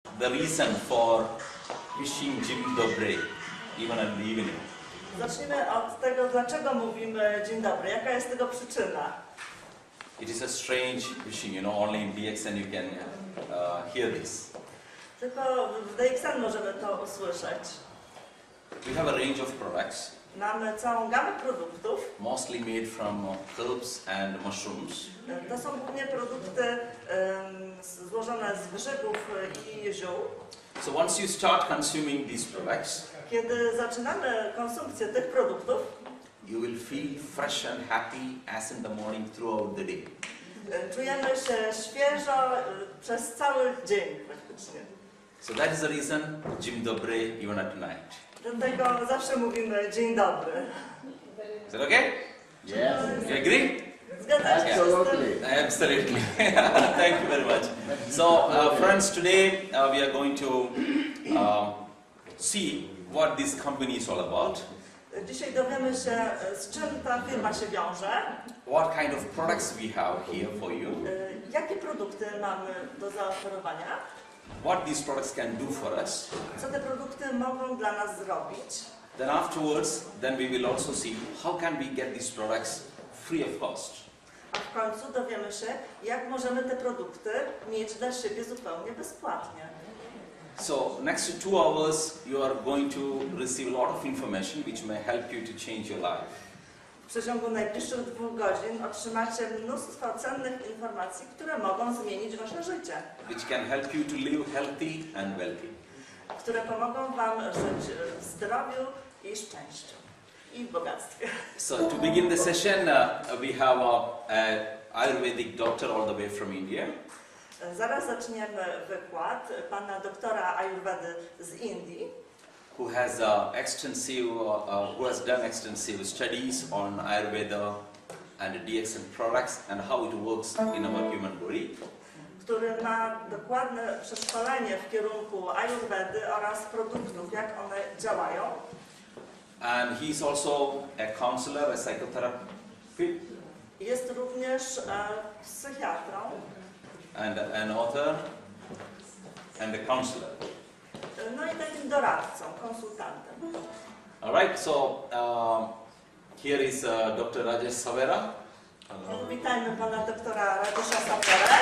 The reason for wishing dzień dobry, even in the evening. Zacznijmy od tego, dlaczego mówimy dzień dobry. Jaka jest tego przyczyna? It is a strange wishing, you know, only in DXN you can hear this. Tylko w DXN możemy to usłyszeć. We have a range of products, Mamy całą gamę produktów. mostly made from herbs and mushrooms. To są głównie produkty złożone z grzybów i ziół. So once you start consuming these products, Kiedy zaczynamy konsumpcję tych produktów, you will feel fresh and happy as in the morning throughout the day. czujemy się świeżo przez cały dzień praktycznie. So that is the reason dzień dobry even at night. Dlatego zawsze mówimy dzień dobry. Is that okay? Yes. You agree? Zgadzacie się z tym? Absolutely. Thank you very much. So, friends, today we are going to see what this company is all about. Dzisiaj dowiemy się, z czym ta firma się wiąże, What kind of products we have here for you. jakie produkty mamy do zaoferowania, What these products can do for us. co te produkty mogą dla nas zrobić. Then afterwards, then we will also see how can we get these products free of cost. A w końcu dowiemy się, jak możemy te produkty mieć dla siebie zupełnie bezpłatnie. So, next 2 hours, you are going to receive a lot of information which may help you to change your life. W przeciągu najbliższych 2 godzin otrzymacie mnóstwo cennych informacji, które mogą zmienić wasze życie, Which can help you to live healthy and wealthy. które pomogą wam żyć w zdrowiu i szczęściu i w bogactwie. So to begin the session, we have a Ayurvedic doctor all the way from India. Zaraz zaczniemy wykład pana doktora Ayurvedy z Indii, Who has who has done extensive studies on Ayurveda and DXN products and how it works in our human body. który ma dokładne przeszkolenie w kierunku Ayurvedy oraz produktów, jak one działają. And he is also a counselor, a psychotherapist, Jest również psychiatrą and an author and a counselor. no i takim doradcą, konsultantem. All right, so here is Dr. Rajesh Savera. Witajmy pana doktora Rajesha Saverę.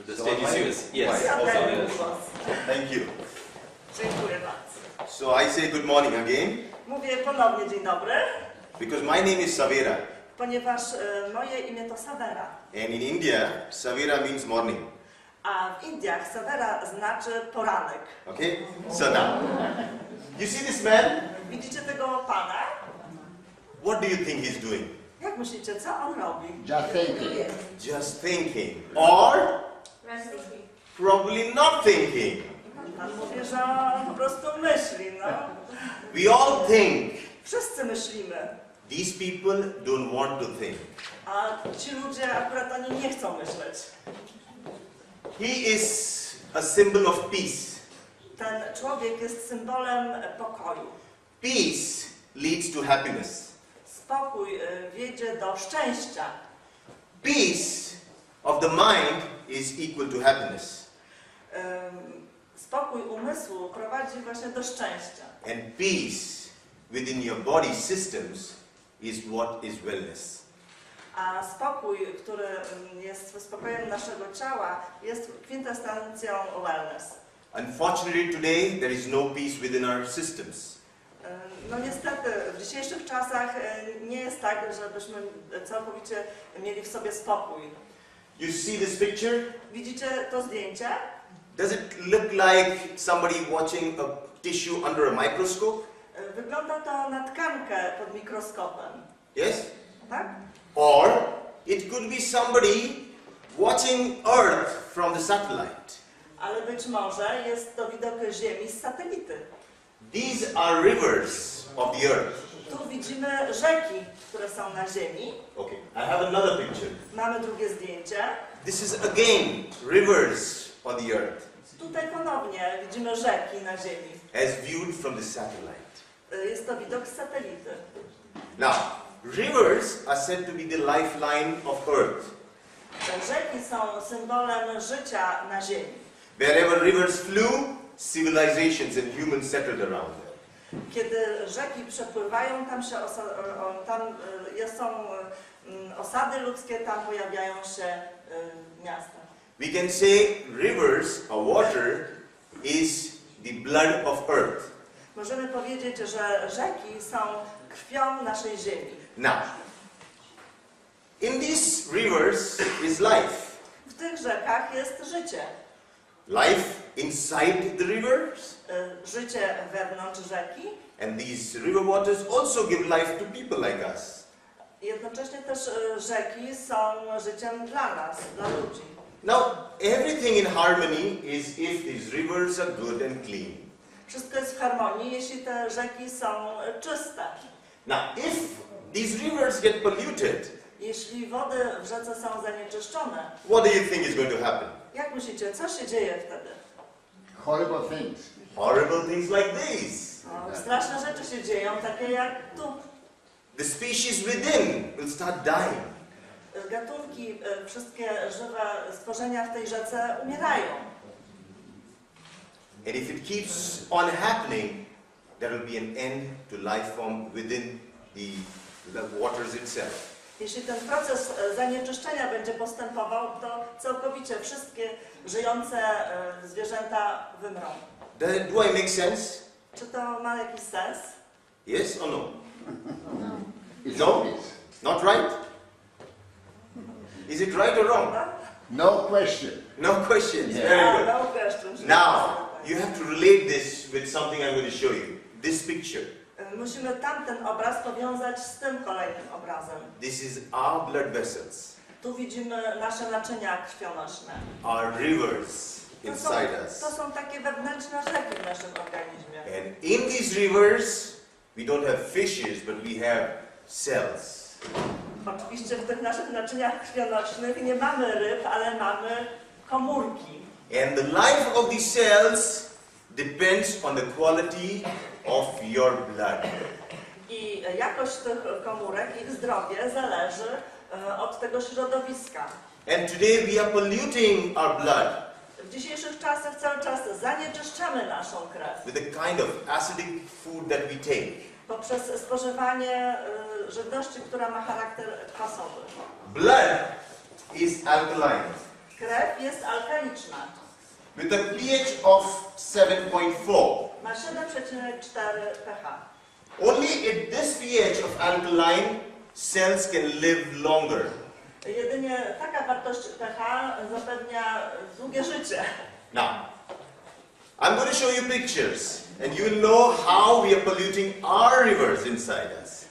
The stage is yours. Yes. Zabrałem Yes. głos. Thank you. Dziękuję bardzo. So I say good morning again Mówię ponownie dzień dobry, because my name is Savera, ponieważ moje imię to Savera. and in India, Savera means morning. A w Indiach Savera znaczy poranek. Okay? So now, you see this man? Widzicie tego pana? What do you think he's doing? Jak myślicie, co on robi? Just thinking. Just thinking. Or probably not thinking. Pan mówi, że on po prostu myśli, no. We all think. Wszyscy myślimy, These people don't want to think. a ci ludzie akurat oni nie chcą myśleć. He is a symbol of peace. Ten człowiek jest symbolem pokoju. Peace leads to happiness. Spokój wiedzie do szczęścia. Peace of the mind is equal to happiness. Spokój umysłu prowadzi właśnie do szczęścia. And peace within your body systems is what is wellness. A spokój, który jest spokojem naszego ciała, jest kwintesencją wellness. Unfortunately today there is no peace within our systems. No niestety w dzisiejszych czasach nie jest tak, żebyśmy całkowicie mieli w sobie spokój. You see this picture? Widzicie to zdjęcie? Does it look like somebody watching a tissue under a microscope? Wygląda to na tkankę pod mikroskopem, Yes? tak? Or it could be somebody watching Earth from the satellite. Ale być może jest to widok Ziemi z satelity. These are rivers of the Earth. Tu widzimy rzeki, które są na Ziemi. Okay, I have another picture. Mamy drugie zdjęcie. This is again rivers of the Earth Tutaj ponownie widzimy rzeki na Ziemi. as viewed from the satellite. Jest to widok z satelity. Now, rivers are said to be the lifeline of Earth. Rzeki są symbolem życia na ziemi. Wherever rivers flew, civilizations and humans settled around them. Kiedy rzeki przepływają, są osady ludzkie, tam pojawiają się miasta. We can say rivers or water is the blood of earth. Możemy powiedzieć, że rzeki są krwią naszej ziemi. Now, in these rivers is life. W tych rzekach jest życie. Life inside the rivers, Życie wewnątrz rzeki. and these river waters also give life to people like us. Jednocześnie też rzeki są życiem dla nas, dla ludzi. Now, everything in harmony is if these rivers are good and clean. Wszystko jest w harmonii, jeśli te rzeki są czyste. Now, if these rivers get polluted, Jeśli wody w rzece są zanieczyszczone, what do you think is going to happen? jak myślicie, co się dzieje wtedy? Horrible things. Horrible things like these. No, straszne rzeczy się dzieją, takie jak tu. The species within will start dying. Gatunki, wszystkie żywe stworzenia w tej rzece umierają. And if it keeps on happening, there will be an end to life form within the waters itself. Jeśli ten proces zanieczyszczenia będzie postępował, to całkowicie wszystkie żyjące zwierzęta wymrą. Do I make sense? Czy to ma jakiś sens? Yes or no? It's No? obvious. Not right? Is it right or wrong? Prawda? No question. No questions. Yeah. Very good. No question. Now, you have to relate this with something I'm going to show you. This picture. Musimy tamten obraz powiązać z tym kolejnym obrazem. This is our blood vessels, Tu widzimy nasze naczynia krwionośne. our rivers inside us. To są takie wewnętrzne rzeki w naszym organizmie. And in these rivers, we don't have fishes, but we have cells. Oczywiście w tych naszych naczyniach krwionośnych nie mamy ryb, ale mamy komórki. And the life of these cells depends on the quality of your blood. I jakość tych komórek, ich zdrowie zależy od tego środowiska. And today we are polluting our blood W dzisiejszych czasach cały czas zanieczyszczamy naszą krew with the kind of acidic food that we take. poprzez spożywanie żywności, która ma charakter kwasowy. Blood is alkaline Krew jest alkaliczna. with a pH of 7.4. Ma 7,4 pH. Only at this pH of alkaline, cells can live longer. Jedynie taka wartość pH zapewnia długie życie. Now, I'm going to show you pictures, and you will know how we are polluting our rivers inside us.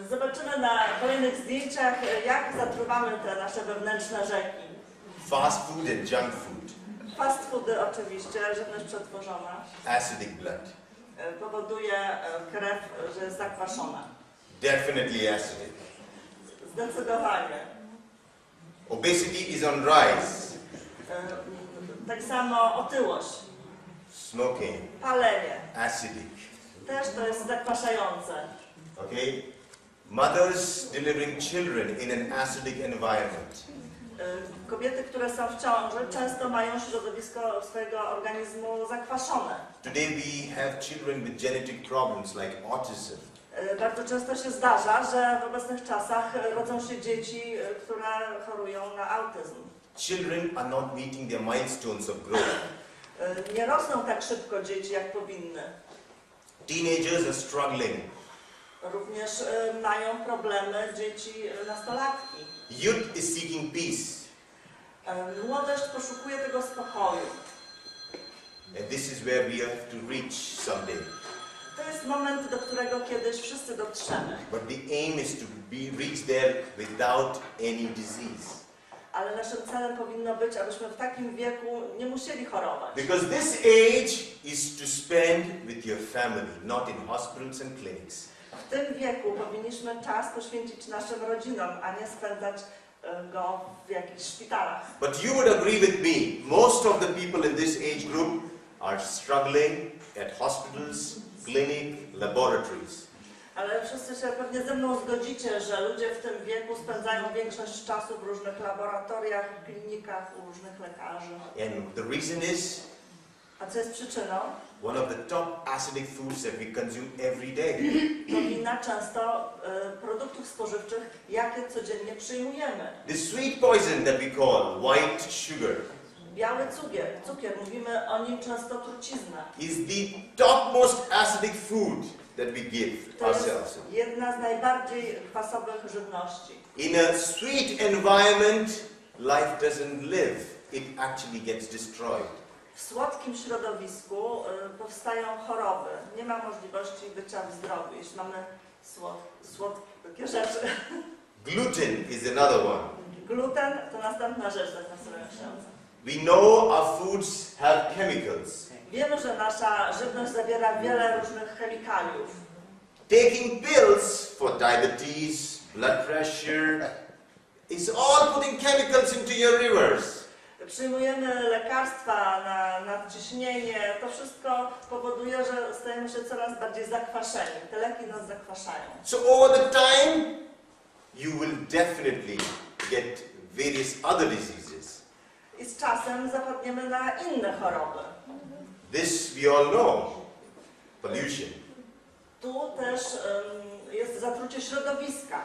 Zobaczymy na kolejnych zdjęciach, jak zatruwamy te nasze wewnętrzne rzeki. Fast food and junk food, Fast foody oczywiście, żywność przetworzona, acidic blood, powoduje krew, że jest zakwaszona. definitely acidic. Zdecydowanie. Obesity is on rise. Tak samo otyłość, Smoking, palenie, acidic. też to jest zakwaszające. Okay? Mothers delivering children in an acidic environment. Kobiety, które są w ciąży, często mają środowisko swojego organizmu zakwaszone. Today we have children with genetic problems like autism. Bardzo często się zdarza, że w obecnych czasach rodzą się dzieci, które chorują na autyzm. Children are not meeting their milestones of growth. Nie rosną tak szybko dzieci, jak powinny. Teenagers are struggling. Również mają problemy dzieci nastolatki. Youth is seeking peace. Młodość poszukuje tego spokoju. And this is where we have to reach someday. To jest moment, do którego kiedyś wszyscy dotrzemy. But the aim is to reach there without any disease. Ale naszym celem powinno być, abyśmy w takim wieku nie musieli chorować. Because this age is to spend with your family, not in hospitals and clinics. W tym wieku powinniśmy czas poświęcić naszym rodzinom, a nie spędzać go w jakichś szpitalach. But you would agree with me, most of the people in this age group are struggling at hospitals, clinic, laboratories. Ale wszyscy się pewnie ze mną zgodzicie, że ludzie w tym wieku spędzają większość czasu w różnych laboratoriach, klinikach, u różnych lekarzy. And the reason is, A co jest przyczyną? one of the top acidic foods that we consume every day. To wina często produktów spożywczych, jakie codziennie przyjmujemy. The sweet poison that we call white sugar Biały cukier, mówimy o nim często trucizna. is the topmost acidic food that we give To jest ourselves. jedna z najbardziej kwasowych żywności. In a sweet environment, life doesn't live. It actually gets destroyed. W słodkim środowisku powstają choroby. Nie ma możliwości bycia w zdrowiu, jeśli mamy słodkie rzeczy. Gluten is another one. Gluten to następna rzecz, tak na swoją księdza. We know our foods have chemicals. Wiemy, że nasza żywność zawiera wiele różnych chemikaliów. Taking pills for diabetes, blood pressure, is all putting chemicals into your rivers. Przyjmujemy lekarstwa na nadciśnienie. To wszystko powoduje, że stajemy się coraz bardziej zakwaszeni. Te leki nas zakwaszają. So over the time, you will definitely get various other diseases. I z czasem zapadniemy na inne choroby. This we all know. Pollution. Tu też jest zatrucie środowiska.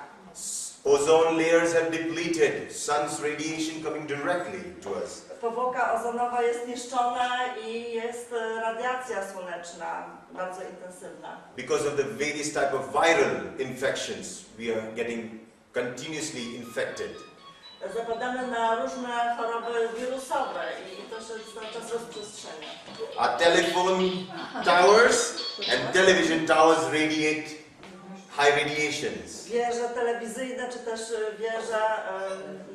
Ozone layers have depleted. Sun's radiation coming directly to us. Powłoka ozonowa jest niszczona i jest radiacja słoneczna bardzo intensywna. Because of the various type of viral infections, we are getting continuously infected. Zapadamy na różne choroby wirusowe i to się cały czas rozprzestrzenia. Our telephone towers and television towers radiate high radiations. Wieże telewizyjne czy też wieże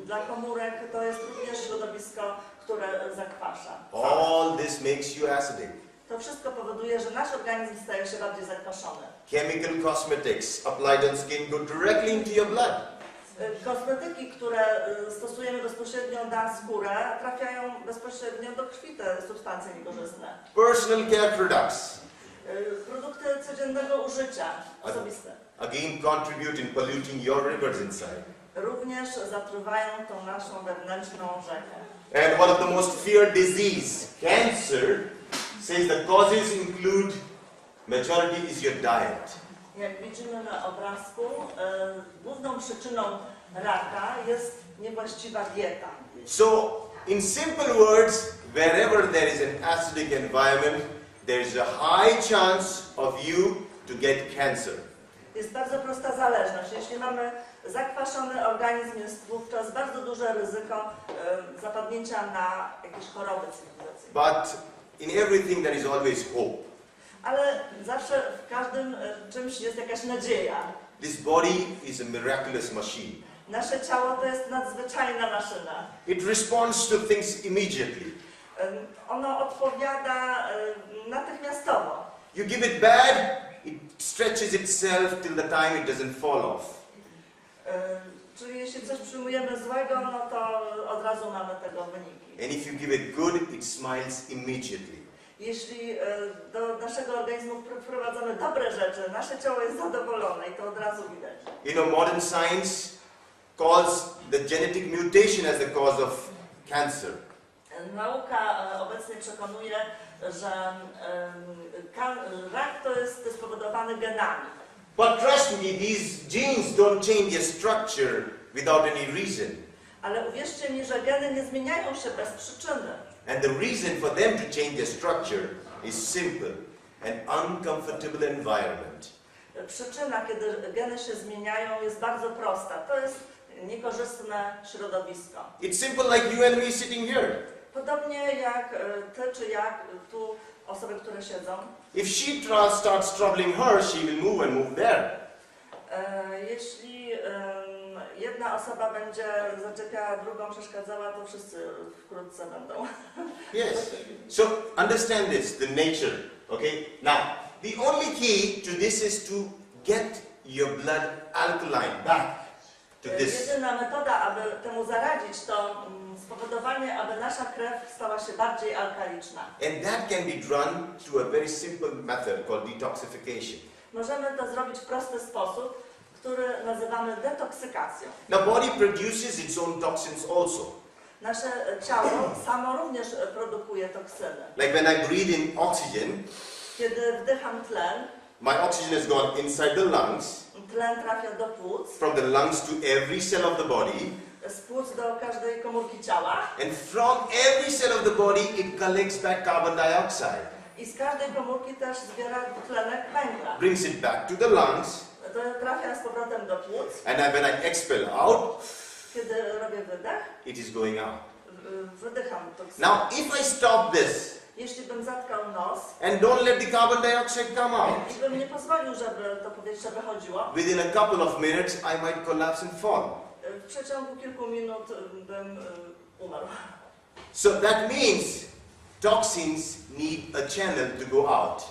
dla komórek to jest również środowisko, które zakwasza. All this makes you acidic. To wszystko powoduje, że nasz organizm staje się bardziej zakwaszony. Chemical cosmetics applied on skin go directly into your blood. Kosmetyki, które stosujemy bezpośrednio na skórę, trafiają bezpośrednio do krwi, te substancje niekorzystne. Personal care products Produkty codziennego użycia, osobiste. again contribute in polluting your rivers inside. Również zatruwają tą naszą wewnętrzną rzekę. And one of the most feared disease, cancer, says the causes include majority is your diet. Jak widzimy na obrazku, główną przyczyną raka jest niewłaściwa dieta. So, in simple words, wherever there is an acidic environment, there is a high chance of you to get cancer. Jest bardzo prosta zależność. Jeśli mamy zakwaszony organizm, jest wówczas bardzo duże ryzyko zapadnięcia na jakieś choroby cywilizacyjne. But in everything there is always hope. Ale zawsze w każdym czymś jest jakaś nadzieja. This body is a miraculous machine. Nasze ciało to jest nadzwyczajna maszyna. It responds to things immediately. Ono odpowiada natychmiastowo. You give it bad, it stretches itself till the time it doesn't fall off. Czyli jeśli coś przyjmujemy złego, no to od razu mamy tego wyniki. And if you give it good, it smiles immediately. Jeśli do naszego organizmu wprowadzamy dobre rzeczy, nasze ciało jest zadowolone i to od razu widać. You know, modern science calls the genetic mutation as the cause of cancer. Nauka obecnie przekonuje, że rak to jest spowodowany genami. But trust me, these genes don't change their structure without any reason. Ale uwierzcie mi, że geny nie zmieniają się bez przyczyny. And the reason for them to change their structure is simple: an uncomfortable environment. Przyczyna, kiedy geny się zmieniają, jest bardzo prosta. To jest niekorzystne środowisko. It's simple like you and me sitting here. Podobnie jak ty czy jak tu osoby, które siedzą. If she starts troubling her, she will move there. Jeśli jedna osoba będzie zaczepiała drugą, przeszkadzała, to wszyscy wkrótce będą. Yes. So understand this, the nature. Okay. Now, the only key to this is to get your blood alkaline back to this. Jedyna metoda, aby temu zaradzić, to spowodowanie, aby nasza krew stała się bardziej alkaliczna. And that can be done through a very simple method called detoxification. Możemy to zrobić w prosty sposób, który nazywamy detoksykacją. Now body produces its own toxins also. Nasze ciało samo również produkuje toksyny. Like when I breathe in oxygen, Kiedy wdycham tlen, my oxygen has gone inside the lungs, tlen trafia do płuc, from the lungs to every cell of the body, z płuc do każdej komórki ciała and from every cell of the body it collects back carbon dioxide, i z każdej komórki też zbiera tlenek węgla. brings it back to the lungs, To trafia z powrotem do płuc. and when I expel out, Kiedy robię wydech, it is going out. wydycham toksynę. Now if I stop this Jeśli bym zatkał nos and don't let the carbon dioxide come out, i bym nie pozwolił, żeby to powietrze wychodziło, within a couple of minutes I might collapse and fall. w przeciągu kilku minut bym umarł. So that means toxins need a channel to go out.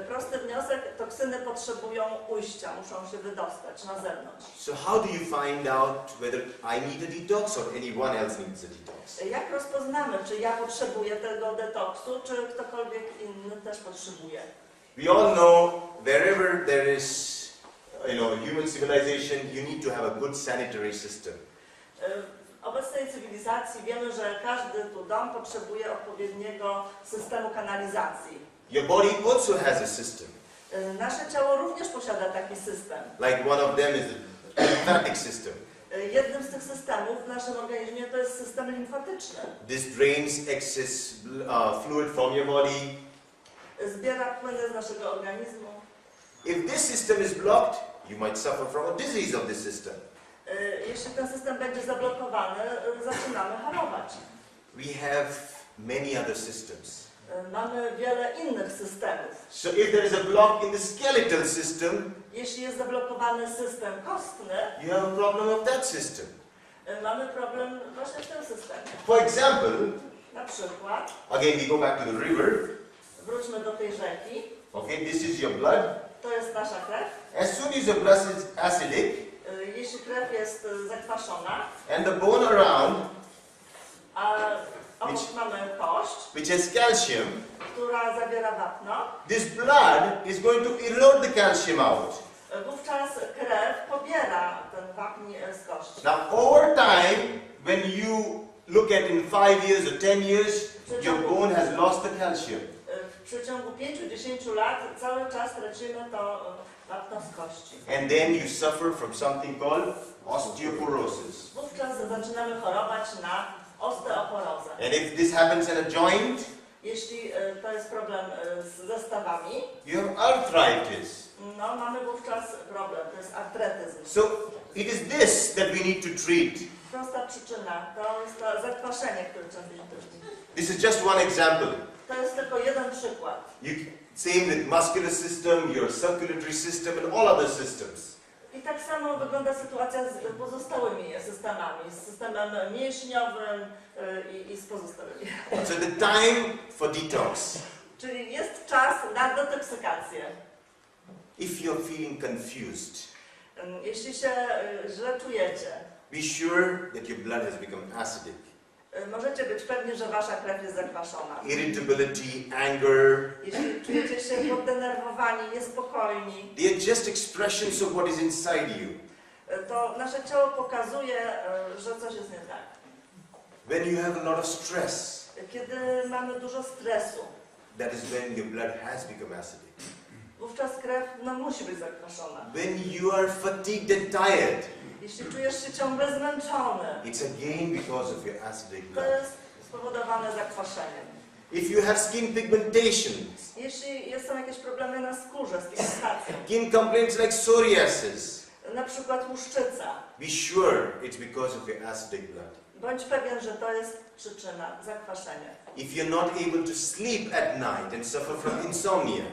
Prosty wniosek, toksyny potrzebują ujścia, muszą się wydostać na zewnątrz. So how do you find out whether I need a detox or anyone else needs a detox? Jak rozpoznamy, czy ja potrzebuję tego detoksu, czy ktokolwiek inny też potrzebuje? We all know wherever there is, human civilization, you need to have a good sanitary system. W obecnej cywilizacji wiemy, że każdy tu dom potrzebuje odpowiedniego systemu kanalizacji. Your body also has a system. Nasze ciało również posiada taki system. Like one of them is the lymphatic system. Jednym z tych systemów w naszym organizmie to jest system limfatyczny. This drains excess fluid from your body. Zbiera płyny z naszego organizmu. If this system is blocked, you might suffer from a disease of this system. Jeśli ten system będzie zablokowany, zaczynamy chorować. We have many other systems. Mamy wiele innych systemów. So if there is a block in the skeletal system, Jeśli jest zablokowany system kostny, you have a problem of that system. mamy problem właśnie w tym systemie. For example, Na przykład, again we go back to the river. wróćmy do tej rzeki. Okay, this is your blood. To jest nasza krew. As soon as your blood is acidic Jeśli krew jest zakwaszona, and the bone around, a obok mamy kość, which has calcium, która zawiera wapno, this blood is going to erode the calcium out. wówczas krew pobiera ten wapń z kości. Now, over time, when you look at in 5 years or 10 years, your bone has lost the calcium. W przeciągu 5-10 lat cały czas tracimy to wapno z kości. And then you suffer from something called osteoporosis. Wówczas zaczynamy chorować na osteoporozę. And if this happens in a joint, Jeśli to jest problem ze stawami, you have arthritis. no mamy wówczas problem, to jest artretyzm. So, it is this that we need to treat. Prosta przyczyna, to jest to zakwaszenie, które trzeba wytycznić. This is just one example. To jest tylko jeden przykład. Same with muscular system, your circulatory system, and all other systems. I tak samo wygląda sytuacja z pozostałymi systemami, z systemem mięśniowym i z pozostałymi. So the time for detox. Czyli jest czas na detoksykację. If you're feeling confused, Jeśli się źle czujecie, be sure that your blood has become acidic. możecie być pewni, że wasza krew jest zakwaszona. Irritability, anger, Jeśli czujecie się poddenerwowani, niespokojni, they are just expressions of what is inside you. to nasze ciało pokazuje, że coś jest nie tak. When you have a lot of stress, Kiedy mamy dużo stresu, that is when your blood has become acidic. wówczas krew musi być zakwaszona. When you are fatigued and tired, Jeśli czujesz się ciągle zmęczony, it's again because of your acidic to blood. jest spowodowane zakwaszeniem. If you have skin pigmentation, Jeśli są jakieś problemy na skórze z pigmentacją, skin complaints like psoriasis, na przykład łuszczyca, be sure it's because of your acidic blood. bądź pewien, że to jest przyczyna zakwaszenia. If you're not able to sleep at night and suffer from insomnia,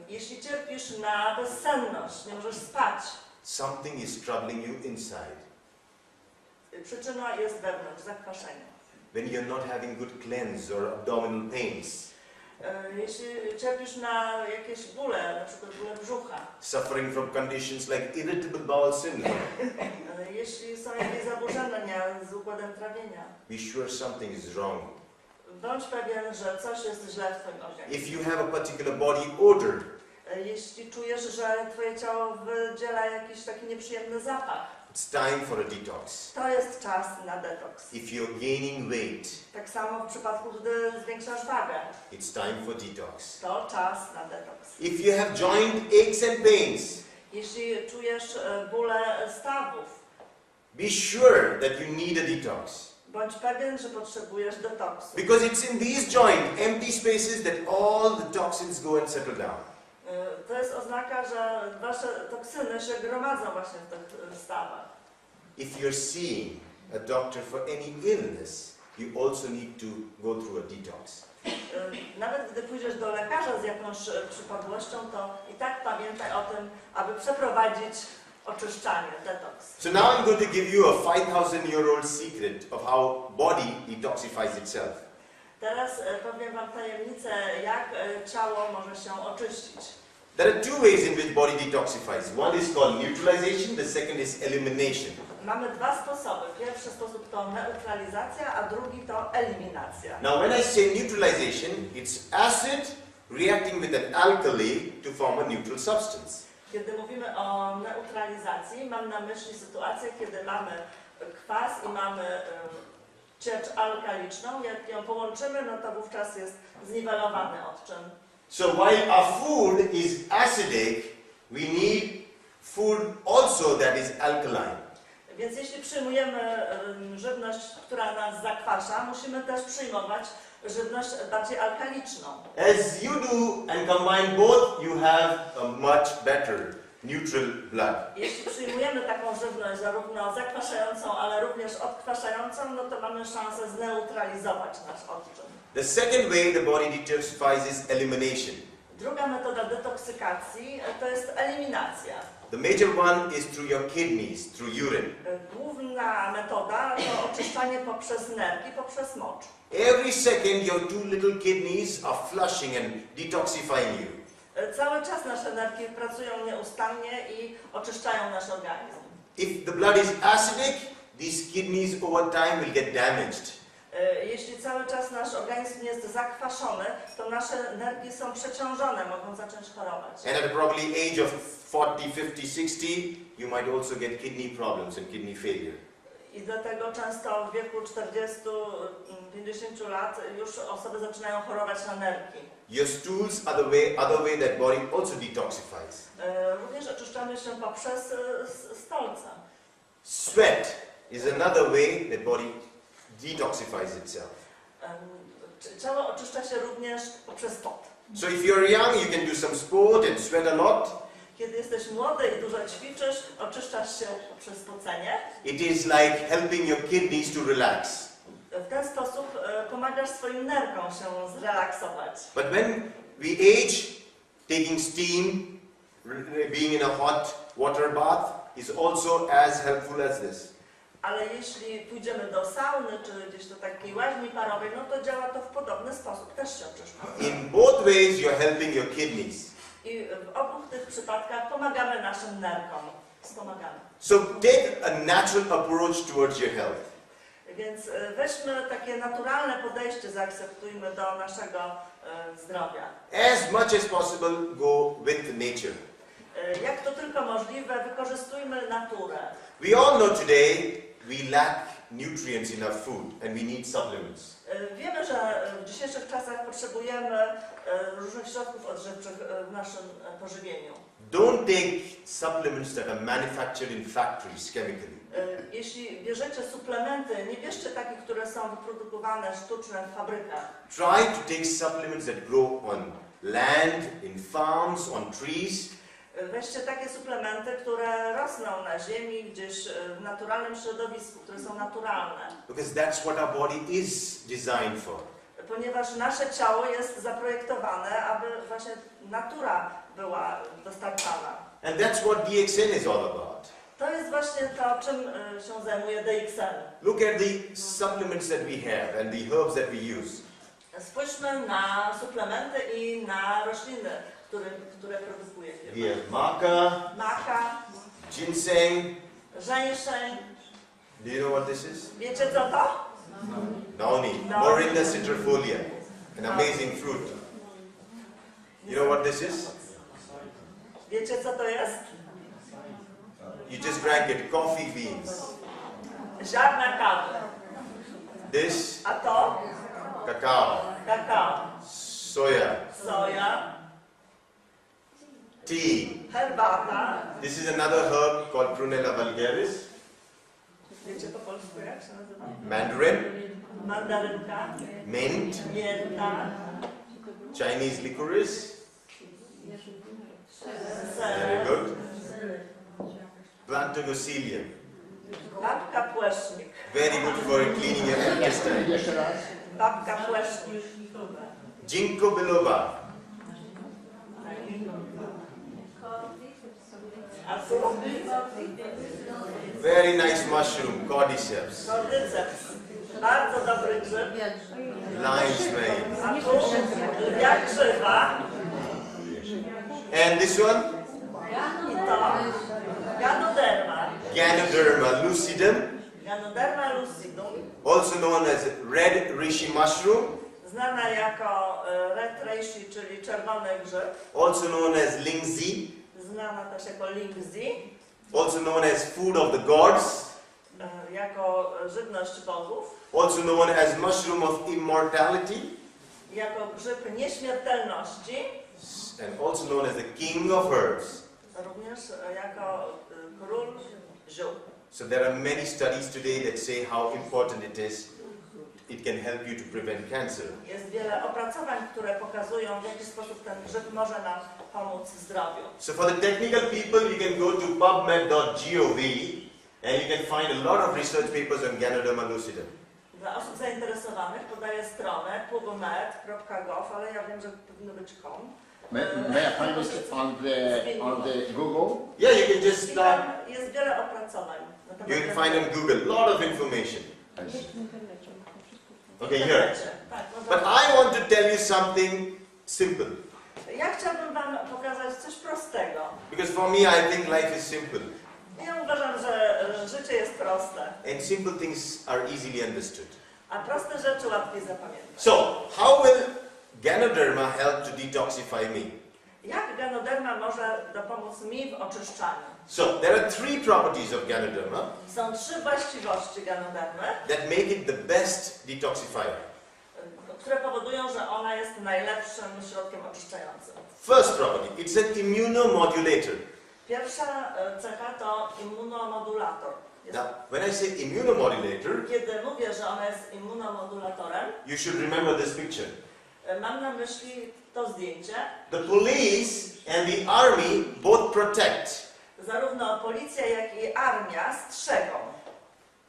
Jeśli cierpisz na bezsenność, nie możesz spać, something is troubling you inside. przyczyna jest wewnątrz, zakwaszenie. When you're not having good cleanse or abdominal pains, Jeśli cierpisz na jakieś bóle, na przykład bóle brzucha, suffering from conditions like irritable bowel syndrome, jeśli są jakieś zaburzenia z układem trawienia, be sure something is wrong. bądź pewien, że coś jest źle w twoim organizmie. If you have a particular body odor, Jeśli czujesz, że twoje ciało wydziela jakiś taki nieprzyjemny zapach, it's time for a detox. to jest czas na detoks. If you're gaining weight, Tak samo w przypadku, gdy zwiększasz wagę, it's time for detox. to czas na detoks. If you have joint aches and pains, Jeśli czujesz bóle stawów, be sure that you need a detox. bądź pewien, że potrzebujesz detoksu. Because it's in these joint, empty spaces that all the toxins go and settle down. To jest oznaka, że wasze toksyny się gromadzą właśnie w tych stawach. If you're seeing a doctor for any illness, you also need to go through a detox. Nawet gdy pójdziesz do lekarza z jakąś przypadłością, to i tak pamiętaj o tym, aby przeprowadzić oczyszczanie, detoks. So now I'm going to give you a 5,000-year-old secret of how body detoxifies itself. Teraz powiem wam tajemnicę, jak ciało może się oczyścić. There are two ways in which body detoxifies. One is called neutralization, the second is elimination. Mamy dwa sposoby. Pierwszy sposób to neutralizacja, a drugi to eliminacja. Now when I say neutralization, it's acid reacting with an alkali to form a neutral substance. Kiedy mówimy o neutralizacji, mam na myśli sytuację, kiedy mamy kwas i mamy ciecz alkaliczną. Jak ją połączymy, no to wówczas jest zniwelowany odczyn. So while our food is acidic, we need food also that is alkaline. Więc jeśli przyjmujemy żywność, która nas zakwasza, musimy też przyjmować żywność bardziej alkaliczną. As you do and combine both, you have a much better neutral blood. Jeśli przyjmujemy taką żywność zarówno zakwaszającą, ale również odkwaszającą, no to mamy szansę zneutralizować nasz odczyn. The second way the body detoxifies is elimination. Druga metoda detoksykacji to jest eliminacja. The major one is through your kidneys, through urine. Główna metoda to oczyszczanie poprzez nerki, poprzez mocz. Every second your two little kidneys are flushing and detoxifying you. Cały czas nasze nerki pracują nieustannie i oczyszczają nasz organizm. If the blood is acidic, these kidneys over time will get damaged. Jeśli cały czas nasz organizm jest zakwaszony, to nasze nerki są przeciążone, mogą zacząć chorować. And at probably age of 40, 50, 60, you might also get kidney problems and kidney failure. I dlatego często w wieku 40-50 lat już osoby zaczynają chorować na nerki. Your stools are the other way that body also detoxifies. Również oczyszczamy się poprzez stolce. Sweat is another way that body detoxifies itself. Ciało oczyszcza się również poprzez pot. So if you're young, you can do some sport and sweat a lot. Kiedy jesteś młody i dużo ćwiczysz, oczyszczasz się poprzez pocenie. It is like helping your kidneys to relax. W ten sposób pomagasz swoim nerkom się zrelaksować. But when we age, taking steam, being in a hot water bath is also as helpful as this. Ale jeśli pójdziemy do sauny, czy gdzieś do takiej łaźni parowej, no to działa to w podobny sposób, też się oczyszcza. In both ways, you're helping your kidneys. I w obu tych przypadkach pomagamy naszym nerkom. Wspomagamy. So take a natural approach towards your health. Więc weźmy takie naturalne podejście, zaakceptujmy do naszego zdrowia. As much as possible, go with nature. Jak to tylko możliwe, wykorzystujmy naturę. We all know today we lack nutrients in our food and we need supplements. Wiemy, że w dzisiejszych czasach potrzebujemy różnych środków odżywczych w naszym pożywieniu. Don't take supplements that are manufactured in factories chemically. Jeśli bierzecie suplementy, nie bierzcie takich, które są wyprodukowane sztucznie w fabrykach. Try to take supplements that grow on land, in farms, on trees. Weźcie takie suplementy, które rosną na ziemi, gdzieś w naturalnym środowisku, które są naturalne. Because that's what our body is designed for. Ponieważ nasze ciało jest zaprojektowane, aby właśnie natura była dostarczana. And that's what DXN is all about. To jest właśnie to, czym się zajmuje DXN. Look at the supplements that we have and the herbs that we use. Spójrzmy na suplementy i na rośliny, które produkuje firma. We have maca, Maka, ginseng. żeńszeń. Do you know what this is? Wiecie co to? Noni, Moringa citrifolia, an amazing fruit. You know what this is? Wiecie co to jest? You just drank it. Coffee beans. Ziarna kawy. This, A to? cacao. Kakao. Soya. Soja. Tea. Herbata. This is another herb called Prunella vulgaris. Wiecie po polsku jak się nazywa? Mandarin. Mandarynka. Mint. Mięta. Chinese licorice. Very Ser. good. Plantogosilium. Babka płesznik. Very good for cleaning your intestine. Jeszcze raz. Babka płesznik. Ginkgo biloba. A tu? Very nice mushroom. Cordyceps. Kordyceps. Bardzo dobry grzyb. Lion's mane. A tu? Jak grzyba. And this one? I to? Ganoderma. Ganoderma lucidum. Ganoderma lucidum. Also known as red reishi mushroom. Znana jako red reishi, czyli czerwony grzyb. Also known as lingzi. Znana też jako lingzi. Also known as food of the gods. Jako żywność bogów. Also known as mushroom of immortality. Jako grzyb nieśmiertelności. And also known as the king of herbs. Również jako król ziół. So there are many studies today that say how important it is. It can help you to prevent cancer. Jest wiele opracowań, które pokazują, w jaki sposób ten grzyb może nam pomóc w zdrowiu. So for the technical people, you can go to pubmed.gov and you can find a lot of research papers on Ganoderma lucidum. Dla osób zainteresowanych podaję stronę pubmed.gov, ale ja wiem, że powinno być .com. May I find it on the Google? Yeah, you can just I start. tam jest wiele opracowań na temat You can find on Google a lot of information. I see. Okay, here. Tak, But I want to tell you something simple. Ja chciałabym Wam pokazać coś prostego. Because for me, I think life is simple. Ja uważam, że życie jest proste, And simple things are easily understood. a proste rzeczy łatwiej zapamiętać. So, how will Ganoderma help to detoxify me? Jak Ganoderma może dopomóc mi w oczyszczaniu? So, there are three properties of Ganoderma Są 3 właściwości Ganodermy, that make it the best detoxifier. które powodują, że ona jest najlepszym środkiem oczyszczającym. First property, it's an immunomodulator. Pierwsza cecha to immunomodulator. Now, when I say immunomodulator, Kiedy mówię, że ona jest immunomodulatorem, you should remember this picture. mam na myśli to zdjęcie. The police and the army both protect. Zarówno policja, jak i armia strzegą.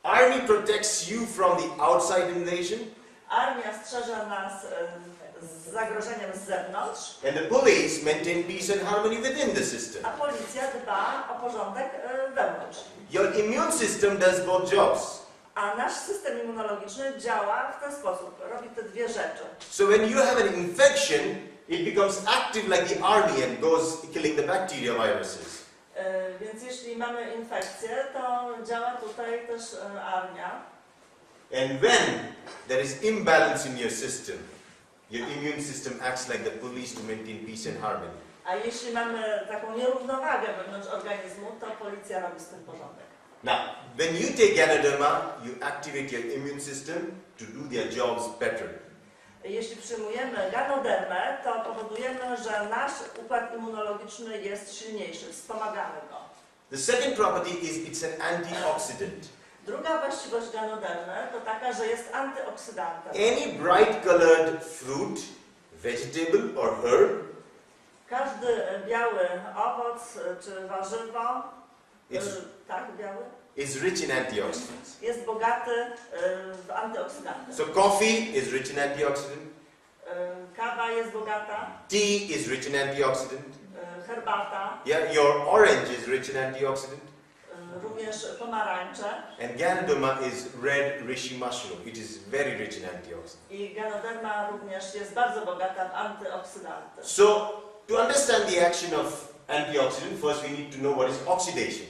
Army protects you from the outside invasion, Armia strzeże nas z zagrożeniem z zewnątrz, and the police maintain peace and harmony within the system. a policja dba o porządek wewnątrz. Your immune system does both jobs. A nasz system immunologiczny działa w ten sposób, robi te dwie rzeczy. So when you have an infection, it becomes active like the army and goes killing the bacteria viruses. Więc jeśli mamy infekcję, to działa tutaj też armia. And when there is imbalance in your system, your immune system acts like the police to maintain peace and harmony. A jeśli mamy taką nierównowagę wewnątrz organizmu, to policja robi z tym porządek. Now, when you take Ganoderma, you activate your immune system to do their jobs better. Jeśli przyjmujemy Ganodermę, to powodujemy, że nasz układ immunologiczny jest silniejszy, wspomagamy go. The second property is it's an antioxidant. Druga właściwość Ganodermy to taka, że jest antyoksydantem. Any bright colored fruit, vegetable or herb Każdy biały owoc czy warzywo, Jest. tak, biały, is rich in antioxidants. jest bogaty w antyoksydanty. So coffee is rich in antioxidant, Kawa jest bogata, tea is rich in antioxidant, herbata, yeah, your orange is rich in antioxidant, również pomarańcze and Ganoderma is red reishi mushroom. It is very rich in antioxidants. i Ganoderma również jest bardzo bogata w antyoksydanty. So to understand the action of antioxidant, first we need to know what is oxidation.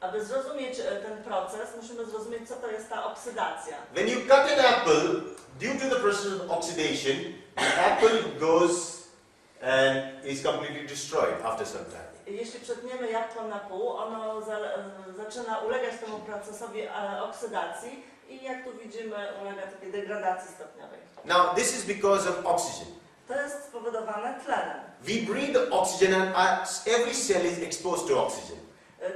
Aby zrozumieć ten proces, musimy zrozumieć, co to jest ta oksydacja. When you cut an apple, due to the process of oxidation, the apple goes and is completely destroyed after some time. Jeśli przetniemy jabłko na pół, ono zaczyna ulegać temu procesowi oksydacji i jak tu widzimy, ulega takiej degradacji stopniowej. Now, this is because of oxygen. To jest spowodowane tlenem. We breathe oxygen and every cell is exposed to oxygen.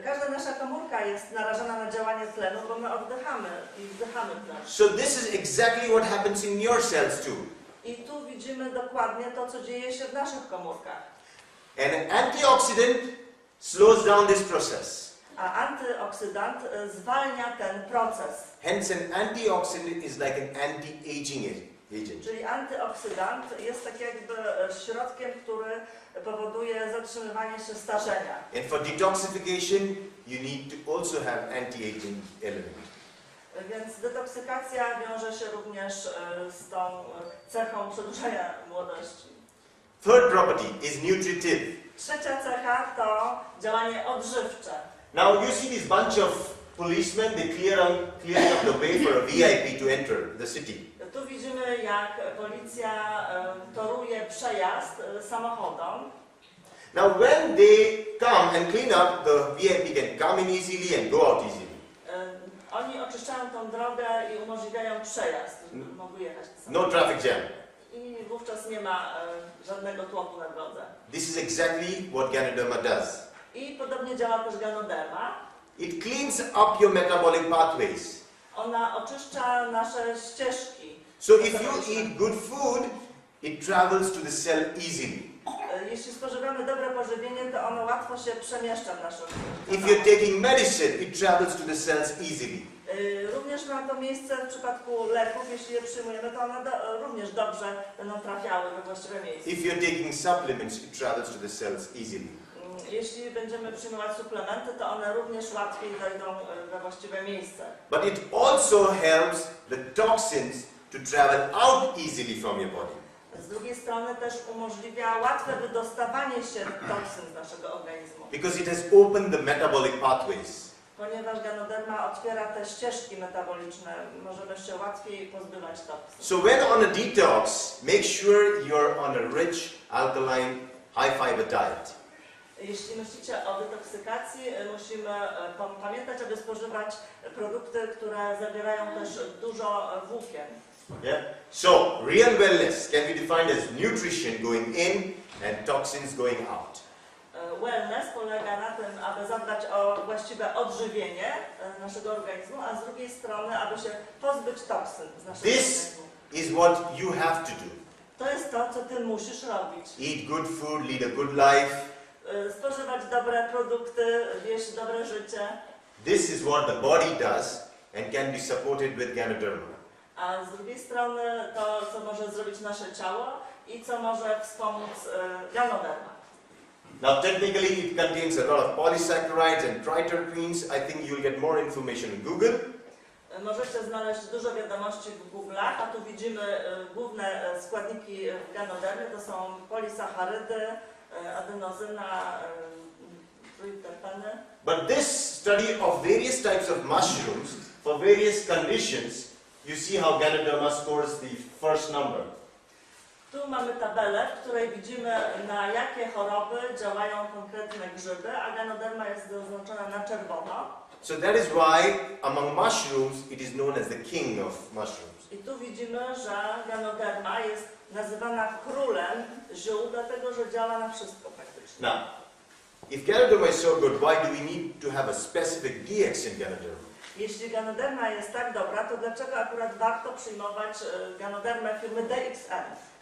Każda nasza komórka jest narażona na działanie tlenu, bo my oddychamy i wdychamy tlen. So this is exactly what happens in your cells too. I tu widzimy dokładnie to, co dzieje się w naszych komórkach. An antioxidant slows down this process. A antyoksydant zwalnia ten proces. Hence, an antioxidant is like an anti-aging agent. Czyli antyoksydant jest tak jakby środkiem, który powoduje zatrzymywanie się starzenia. And for detoxification, you need to also have anti-aging element. Więc detoksykacja wiąże się również z tą cechą przedłużania młodości. Third property is nutritive. Trzecia cecha to działanie odżywcze. Now you see this bunch of policemen, they clearing up the way for a VIP to enter the city. Tu widzimy, jak policja toruje przejazd samochodom. Now when they come and clean up, the VIP can come in easily and go out easily. Oni oczyszczają tą drogę i umożliwiają przejazd, żeby mogły jechać te No samochody. traffic jam. I wówczas nie ma żadnego tłoku na drodze. This is exactly what Ganoderma does. I podobnie działa też Ganoderma. It cleans up your metabolic pathways. Ona oczyszcza nasze ścieżki. So if you eat good food, it travels to the cell easily. Jeśli spożywamy dobre pożywienie, to ono łatwo się przemieszcza w naszym If you're taking medicine, it travels to the cells easily. Również ma to miejsce w przypadku leków. Jeśli je przyjmujemy, to one również dobrze będą trafiały we właściwe miejsce. If you're taking supplements, it travels to the cells easily. Jeśli będziemy przyjmować suplementy, to one również łatwiej dojdą we właściwe miejsce. But it also helps the toxins to travel out easily from your body. Z drugiej strony też umożliwia łatwe wydostawanie się toksyn z naszego organizmu. Because it has opened the metabolic pathways. Ponieważ Ganoderma otwiera te ścieżki metaboliczne, możemy się łatwiej pozbywać toksyn. So when on a detox, make sure you're on a rich, alkaline, high fiber diet. Jeśli myślicie o detoksykacji, musimy pamiętać, aby spożywać produkty, które zawierają też dużo włókien. Yeah? So, real wellness can be defined as nutrition going in and toxins going out. Wellness polega na tym, aby zadbać o właściwe odżywienie naszego organizmu, a z drugiej strony, aby się pozbyć toksyn z naszego organizmu. Is what you have to do. To jest to, co ty musisz robić. Eat good food, lead a good life. Spożywać dobre produkty, wieść dobre życie. This is what the body does and can be supported with Ganoderma. A z drugiej strony to, co może zrobić nasze ciało i co może wspomóc Ganoderma. Now technically it contains a lot of polysaccharides and triterpenes. I think you'll get more information in Google. Możecie znaleźć dużo wiadomości w Google'ach, a tu widzimy główne składniki w Ganodermie. To są polisacharydy, adenozyna, triterpeny. But this study of various types of mushrooms for various conditions, you see how Ganoderma scores the first number. Tu mamy tabelę, w której widzimy, na jakie choroby działają konkretne grzyby, a Ganoderma jest zaznaczona na czerwono. So that is why among mushrooms it is known as the king of mushrooms. I tu widzimy, że Ganoderma jest nazywana królem ziół, dlatego że działa na wszystko praktycznie. Now, if Ganoderma is so good, why do we need to have a specific DX in Ganoderma? Jeśli Ganoderma jest tak dobra, to dlaczego akurat warto przyjmować Ganodermę firmy DXN?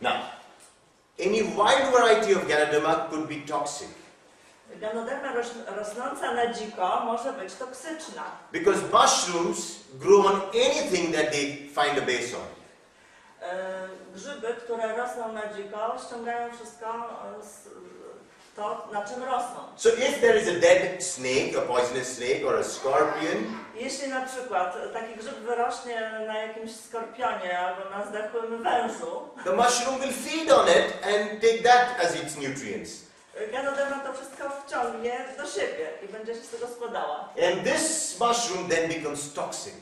Now, any wide variety of Ganoderma could be toxic. Ganoderma rosnąca na dziko może być toksyczna. Because mushrooms grow on anything that they find a base on. Grzyby, które rosną na dziko, ściągają wszystko to, na czym rosną. So if there is a dead snake, a poisonous snake or a scorpion, Jeśli na przykład taki grzyb wyrośnie na jakimś skorpionie albo na zdechłym wężu, the mushroom will feed on it and take that as its nutrients. Ganoderma to wszystko wciągnie do siebie i będzie się z tego składała. And this mushroom then becomes toxic.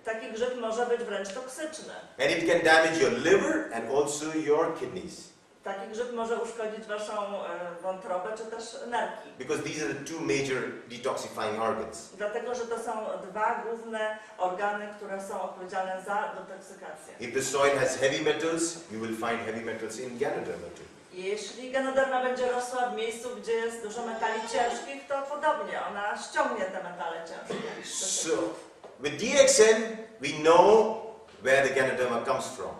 Taki grzyb może być wręcz toksyczny. And it can damage your liver and also your kidneys. Taki grzyb może uszkodzić waszą wątrobę czy też nerki. Because these are the two major detoxifying organs. Dlatego, że to są dwa główne organy, które są odpowiedzialne za detoksykację. If the soil has heavy metals, you will find heavy metals in Ganoderma too. Jeśli ganoderma będzie rosła w miejscu, gdzie jest dużo metali ciężkich, to podobnie ona ściągnie te metale ciężkie. So, with DXN, we know where the Ganoderma comes from.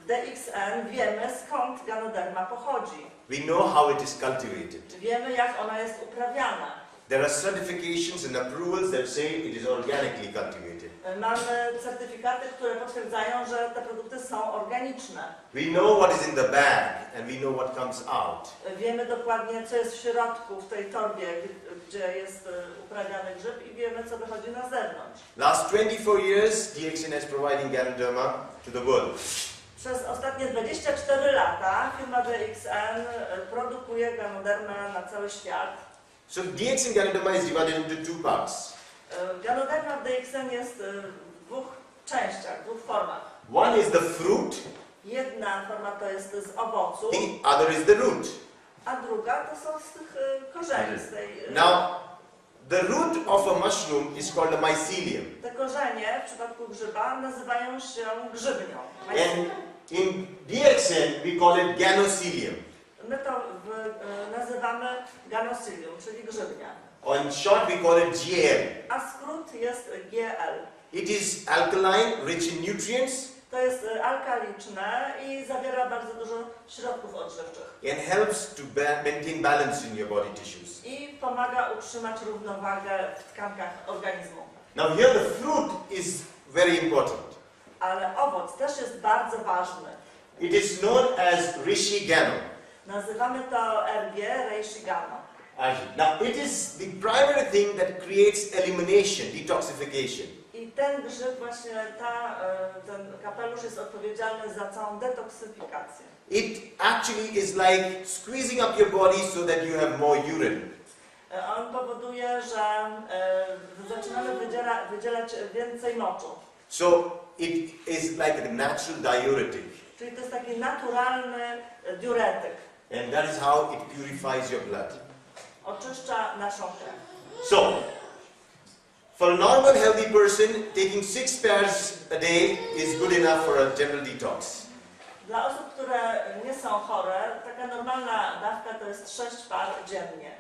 W DXN wiemy, skąd ganoderma pochodzi. We know how it is cultivated. Wiemy, jak ona jest uprawiana. There are certifications and approvals that say it is organically cultivated. Mamy certyfikaty, które potwierdzają, że te produkty są organiczne. We know what is in the bag and we know what comes out. Wiemy dokładnie, co jest w środku, w tej torbie, gdzie jest uprawiany grzyb i wiemy, co wychodzi na zewnątrz. Last 24 years, DXN is providing Ganoderma to the world. Przez ostatnie 24 lata firma DXN produkuje ganodermę na cały świat. So DXN Ganoderma is divided into two parts. Ganoderma w DXN jest w dwóch częściach, w dwóch formach. One is the fruit, Jedna forma to jest z owocu, the other is the root. a druga to są z tych korzeni, z tej... Now, the root of a mushroom is called a mycelium. Te korzenie w przypadku grzyba nazywają się grzybnią. And in DXN, we call it Ganocelium. My to nazywamy ganosylium, czyli grzybnia. Or in short, we call it GL. A skrót jest GL. It is alkaline, rich in nutrients, To jest alkaliczne i zawiera bardzo dużo środków odżywczych. and helps to maintain balance in your body tissues. I pomaga utrzymać równowagę w tkankach organizmu. Now here the fruit is very important. Ale owoc też jest bardzo ważny. It is known as Rishi Gano. Nazywamy to RG, Reishigano. Now it is the primary thing that creates elimination, detoxification. I ten grzyb, właśnie ten kapelusz jest odpowiedzialny za całą detoksyfikację. It actually is like squeezing up your body so that you have more urine. On powoduje, że zaczynamy wydzielać więcej moczu. So it is like a natural diuretic. Czyli to jest taki naturalny diuretyk. And that is how it purifies your blood. Oczyszcza naszą krew. So, for a normal healthy person, taking 6 pairs a day is good enough for a general detox. Dla osób, które nie są chore, taka normalna dawka to jest 6 par dziennie.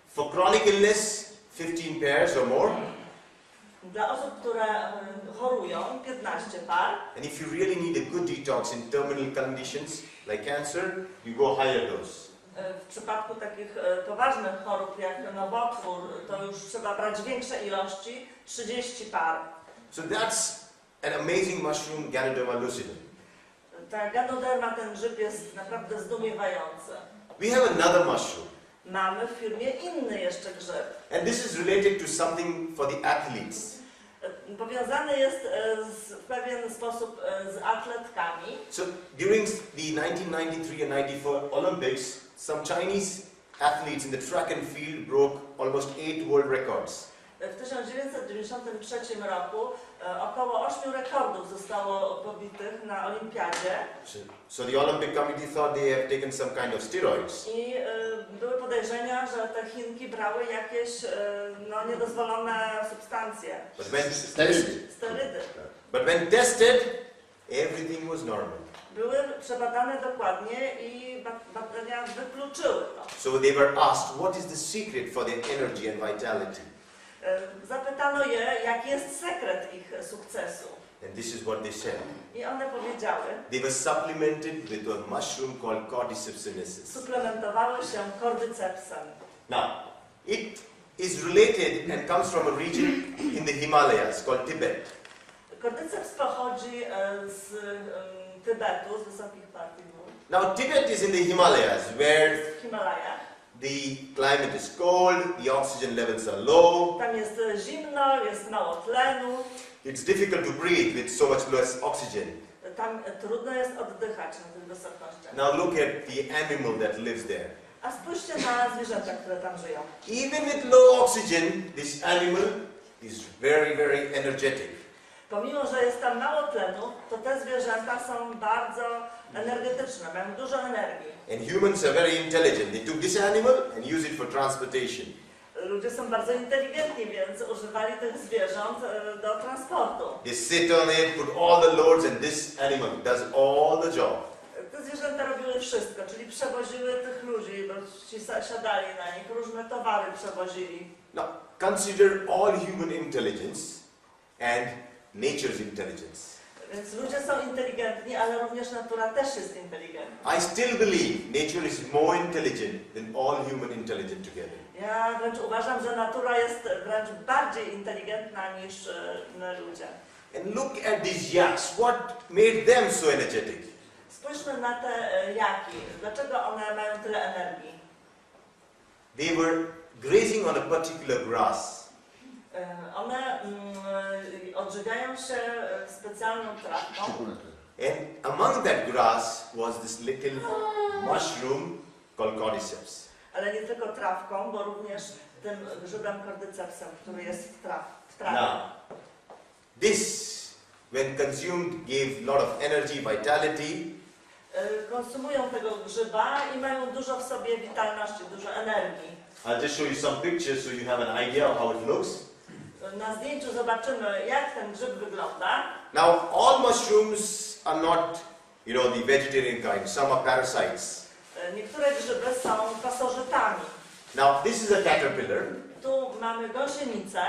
For chronic illness, 15 pairs or more. Dla osób, które chorują, 15 par. And if you really need a good detox in terminal conditions like cancer, you go higher dose. W przypadku takich poważnych chorób jak nowotwór, to już trzeba brać większe ilości, 30 par. So that's an amazing mushroom, Ganoderma lucidum. Ta ganoderma, ten grzyb jest naprawdę zdumiewający. We have another mushroom. Mamy w firmie inny jeszcze grzyb. And this is related to something for the athletes. Powiązany jest w pewien sposób z atletkami. So during the 1993 and 94 Olympics, some Chinese athletes in the track and field broke almost 8 world records. W 1993 roku około 8 rekordów zostało pobitych na olimpiadzie. So the Olympic Committee thought they have taken some kind of steroids. I były podejrzenia, że te Chinki brały jakieś niedozwolone substancje. Sterydy. But when tested, everything was normal. Były przebadane dokładnie i badania wykluczyły to. So they were asked, what is the secret for their energy and vitality? Zapytano je, jaki jest sekret ich sukcesu. And this is what they said. I one powiedziały, They were supplemented with a mushroom called Cordyceps sinensis. suplementowały się kordycepsem. Now, it is related and comes from a region in the Himalayas called Tibet. Kordyceps pochodzi z Tybetu, z wysokich partii gór. Now, Tibet is in the Himalayas where W Himalajach. the climate is cold, the oxygen levels are low, Tam jest zimno, jest mało tlenu. it's difficult to breathe with so much less oxygen. Tam trudno jest oddychać na tych wysokościach. Now look at the animal that lives there. A spójrzcie na zwierzęta, które tam żyją. Even with low oxygen, this animal is very, very energetic. Pomimo, że jest tam mało tlenu, to te zwierzęta są bardzo energetyczne, mają dużo energii. And humans are very intelligent. They took this animal and used it for transportation. Ludzie są bardzo inteligentni, więc używali tych zwierząt do transportu. They sit on it, put all the loads, and this animal does all the job. Te zwierzęta robiły wszystko, czyli przewoziły tych ludzi, bo ci siadali na nich, różne towary przewozili. Now, consider all human intelligence and nature's intelligence. Więc ludzie są inteligentni, ale również natura też jest inteligentna. I still believe nature is more intelligent than all human intelligence together. Ja wręcz uważam, że natura jest wręcz bardziej inteligentna niż my ludzie. And look at these yaks. What made them so energetic? Spójrzmy na te jaki. Dlaczego one mają tyle energii? They were grazing on a particular grass. One odżywiają się specjalną trawką. And among that grass was this little mushroom called cordyceps. Ale nie tylko trawką, bo również tym grzybem cordycepsem, który jest w trawie. Now, this, when consumed, gave a lot of energy, vitality. Konsumują tego grzyba i mają dużo w sobie witalności, dużo energii. I'll just show you some pictures so you have an idea of how it looks. Na zdjęciu zobaczymy, jak ten grzyb wygląda. Now, all mushrooms are not, the vegetarian kind. Some are parasites. Niektóre grzyby są pasożytami. Now, this is a caterpillar, Tu mamy gąsienicę,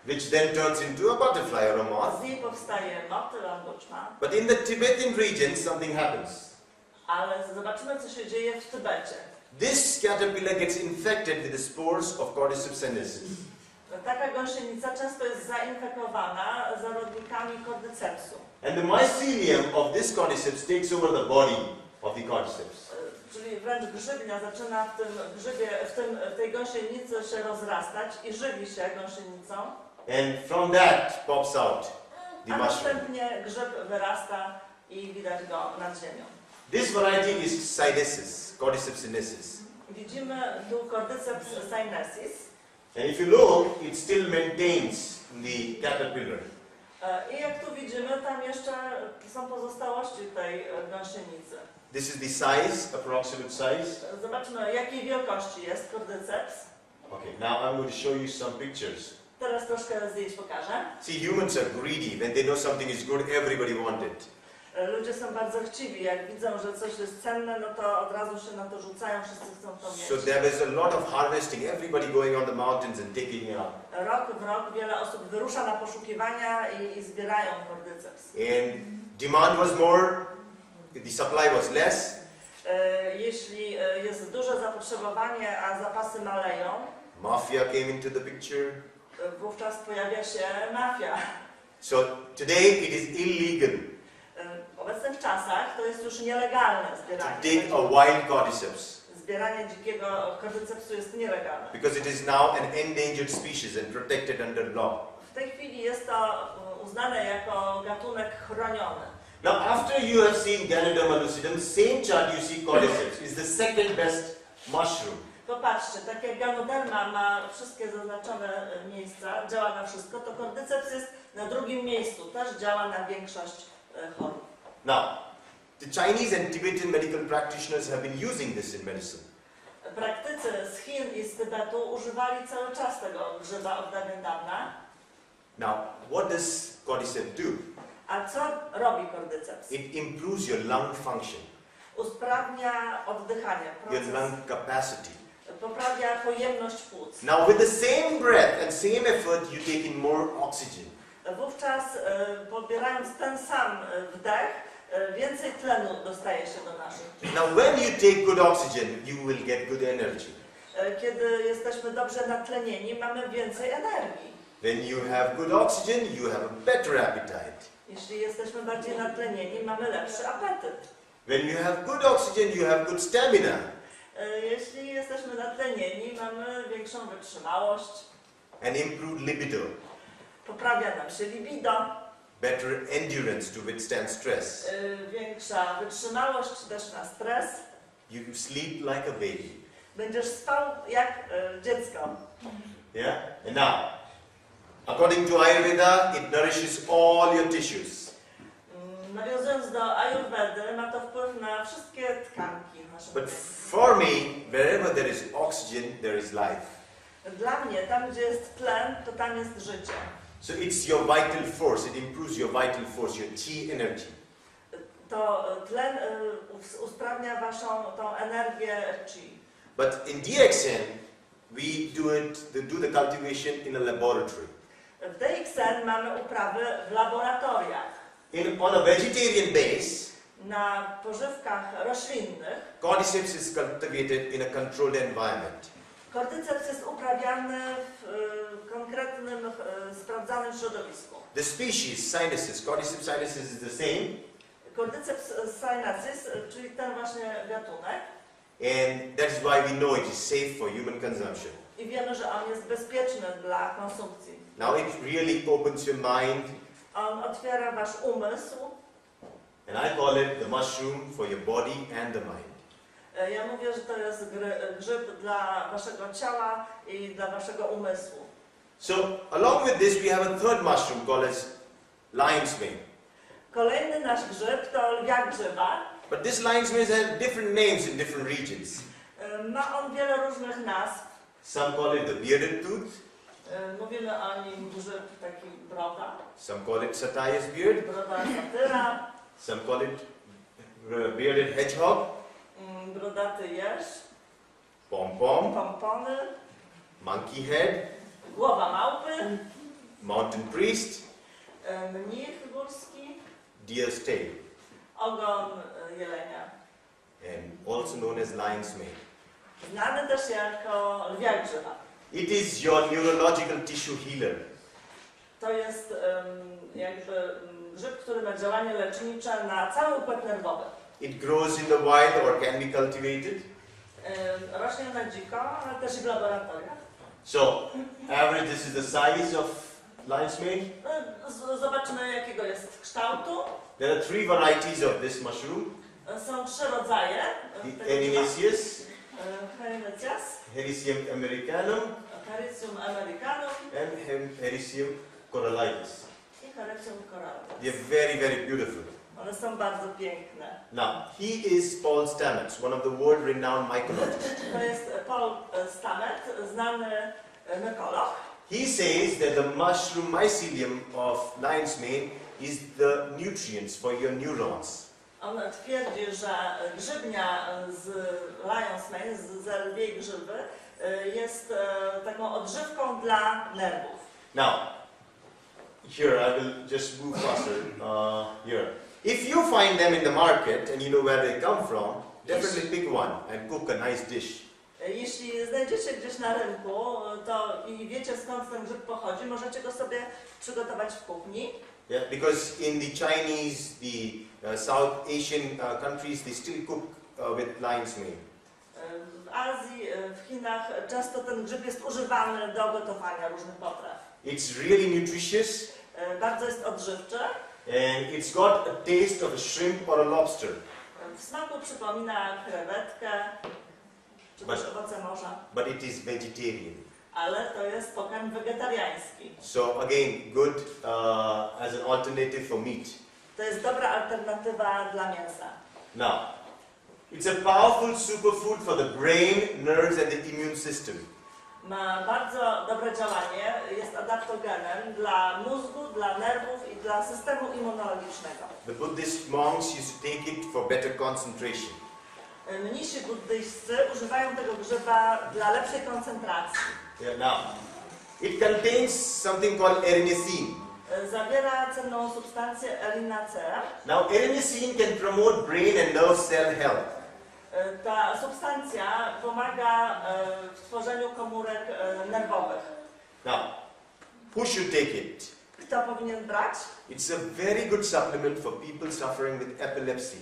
which then turns into a butterfly or a moth. z niej powstaje motyl albo czma. But in the Tibetan region, something happens. Ale zobaczymy, co się dzieje w Tybecie. This caterpillar gets infected with the spores of Cordyceps sinensis. Taka gąsienica często jest zainfekowana zarodnikami cordycepsu. And the mycelium of this cordyceps takes over the body of the cordyceps. Czyli wręcz grzybnia zaczyna w tym grzybie, w tej gąsienicy się rozrastać i żywi się gąsienicą. And from that pops out the A mushroom. następnie grzyb wyrasta i widać go nad ziemią. This variety is sinensis, Cordyceps sinensis. Widzimy tu Cordyceps sinensis. And if you look, it still maintains the caterpillar. I jak tu widzimy, tam jeszcze są pozostałości tej gąsienicy. This is the size, approximate size. Zobaczmy, jakiej wielkości jest Cordyceps. Okay, now I'm going to show you some pictures. Teraz troszkę zdjęć pokażę. See, humans are greedy. When they know something is good, everybody wants it. Ludzie są bardzo chciwi. Jak widzą, że coś jest cenne, no to od razu się na to rzucają, wszyscy chcą to mieć. So there is a lot of harvesting, everybody going on the mountains and taking it up. Rok w rok wiele osób wyrusza na poszukiwania i zbierają Cordyceps. And demand was more, the supply was less. Jeśli jest duże zapotrzebowanie, a zapasy maleją, Mafia came into the picture. wówczas pojawia się mafia. So today it is illegal W obecnych czasach to jest już nielegalne to zbieranie. take a wild cordyceps Zbieranie dzikiego cordycepsu jest nielegalne. because it is now an endangered species and protected under law. W tej chwili jest to uznane jako gatunek chroniony. Now after you have seen Ganoderma lucidum, same chart you see cordyceps is the second best mushroom. Popatrzcie, tak jak Ganoderma ma wszystkie zaznaczone miejsca, działa na wszystko, to Cordyceps jest na drugim miejscu, też działa na większość chorób. Now, the Chinese and Tibetan medical practitioners have been using this in medicine. Praktycy z Chin i z Tybetu używali cały czas tego grzyba od dawien dawna. Now, what does cordyceps do? A co robi Cordyceps? It improves your lung function, Usprawnia oddychanie, your proces, lung capacity. poprawia pojemność płuc. Now, with the same breath and same effort, you take in more oxygen. Wówczas pobierając ten sam wdech, więcej tlenu dostaje się do naszych. Now, when you take good oxygen, you will get good energy. Kiedy jesteśmy dobrze natlenieni, mamy więcej energii. When you have good oxygen, you have a better appetite. Jeśli jesteśmy bardziej natlenieni, mamy lepszy apetyt. When you have good oxygen, you have good stamina. Jeśli jesteśmy natlenieni, mamy większą wytrzymałość. And improved libido. Poprawia nam się libido. Better endurance to withstand stress. Większa wytrzymałość też na stres. You sleep like a baby. Będziesz spał jak dziecko. Yeah? And now, According to Ayurveda, it nourishes all your tissues. Nawiązując do Ayurvedy, ma to wpływ na wszystkie tkanki naszego But ciała. for me, wherever there is oxygen, there is life. Dla mnie, tam gdzie jest tlen, to tam jest życie. So it's your vital force. It improves your vital force, your chi energy. To tlen usprawnia waszą tą energię chi. But in DXN, we do the cultivation in a laboratory. W DXN mamy uprawy w laboratoriach. On a vegetarian base, Na pożywkach roślinnych cordyceps is cultivated in a controlled environment. kordyceps jest uprawiany w konkretnym, sprawdzanym środowisku. The species, sinuses, cordyceps sinus is the same, Cordyceps sinensis, czyli ten właśnie gatunek. and that is why we know it is safe for human consumption. I wiemy, że on jest bezpieczny dla konsumpcji. Now it really opens your mind, On otwiera wasz umysł. and I call it the mushroom for your body and the mind. Ja mówię, że to jest grzyb dla waszego ciała i dla waszego umysłu. So along with this, we have a third mushroom called as lion's mane. Kolejny nasz grzyb to lwia grzyba. But this lion's mane has different names in different regions. Ma on wiele różnych nazw. Some call it the bearded tooth, Mówimy o nim grzyb taki broda. some call it Satyra's beard, Broda satyra, some call it bearded hedgehog, brodaty jeż, pom-pom, pompony, monkey head, głowa małpy, mountain priest, mnich górski, deer's tail, ogon jelenia. and also known as lion's mane. Znany też jako lwia grzyba. It is your neurological tissue healer. To jest jakby grzyb, który ma działanie lecznicze na cały układ nerwowy. It grows in the wild or can be cultivated. Rośnie na dziko, ale też i w laboratoriach. So, average, this is the size of lion's mane. Zobaczmy, jakiego jest kształtu. There are 3 varieties of this mushroom. Są 3 rodzaje. The Erinaceus, Herinecias, Hericium americanum, Hericium americanum and Hericium corallitis. i Hericium coralis. They're very, very beautiful. One są bardzo piękne. Now, he is Paul Stamets, one of the world-renowned mycologists. To jest Paul Stamets, znany mykolog. He says that the mushroom mycelium of lion's mane is the nutrients for your neurons. On twierdzi, że grzybnia z lion's mane, z lwiej grzyby, jest taką odżywką dla nerwów. Now, here I will just move faster. Here. If you find them in the market and you know where they come from, definitely pick one and cook a nice dish. Jeśli znajdziecie gdzieś na rynku to i wiecie skąd ten grzyb pochodzi, możecie go sobie przygotować w kuchni. Yeah, because in the Chinese, the South Asian countries, they still cook with lion's mane. W Azji, w Chinach często ten grzyb jest używany do gotowania różnych potraw. It's really nutritious Bardzo jest odżywczy. and it's got a taste of a shrimp or a lobster. W smaku przypomina krewetkę czy też owoce morza, But it is vegetarian. ale to jest pokarm wegetariański. So again, good as an alternative for meat. To jest dobra alternatywa dla mięsa. Now, it's a powerful superfood for the brain, nerves and the immune system. Ma bardzo dobre działanie, jest adaptogenem dla mózgu, dla nerwów i dla systemu immunologicznego. The Buddhist monks used to take it for better concentration. Mnisi buddyjscy używają tego grzyba dla lepszej koncentracji. Yeah, now, it contains something called erinacine. Zawiera cenną substancję erinacea. Now, erinacine can promote brain and nerve cell health. Ta substancja pomaga w tworzeniu komórek nerwowych. Now, who should take it? Kto powinien brać? It's a very good supplement for people suffering with epilepsy.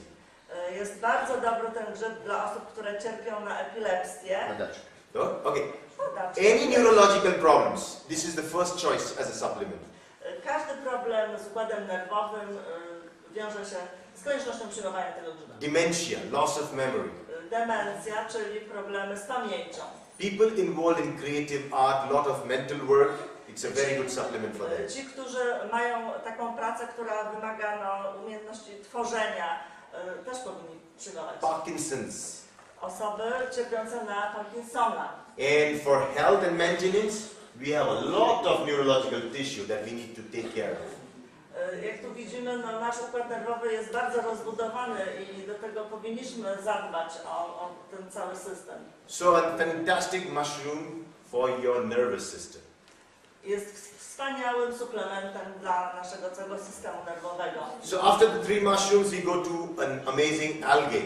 Jest bardzo dobry ten grzyb dla osób, które cierpią na epilepsję. Oh, okay. Any neurological problems, this is the first choice as a supplement. Każdy problem z układem nerwowym wiąże się z koniecznością przyjmowania tego grzyba. Dementia, loss of memory. Demencja, czyli problemy z pamięcią. People involved in creative art, lot of mental work, it It's a very good supplement for them. Ci, którzy mają taką pracę, która wymaga umiejętności tworzenia, też powinni przyjmować. Parkinson's. Osoby cierpiące na Parkinsona. And for health and maintenance, we have a lot of neurological tissue that we need to take care of. Jak tu widzimy, nasz układ nerwowy jest bardzo rozbudowany i do tego powinniśmy zadbać o ten cały system. So a fantastic mushroom for your nervous system. Jest wspaniałym suplementem dla naszego całego systemu nerwowego. So after the 3 mushrooms, we go to an amazing algae.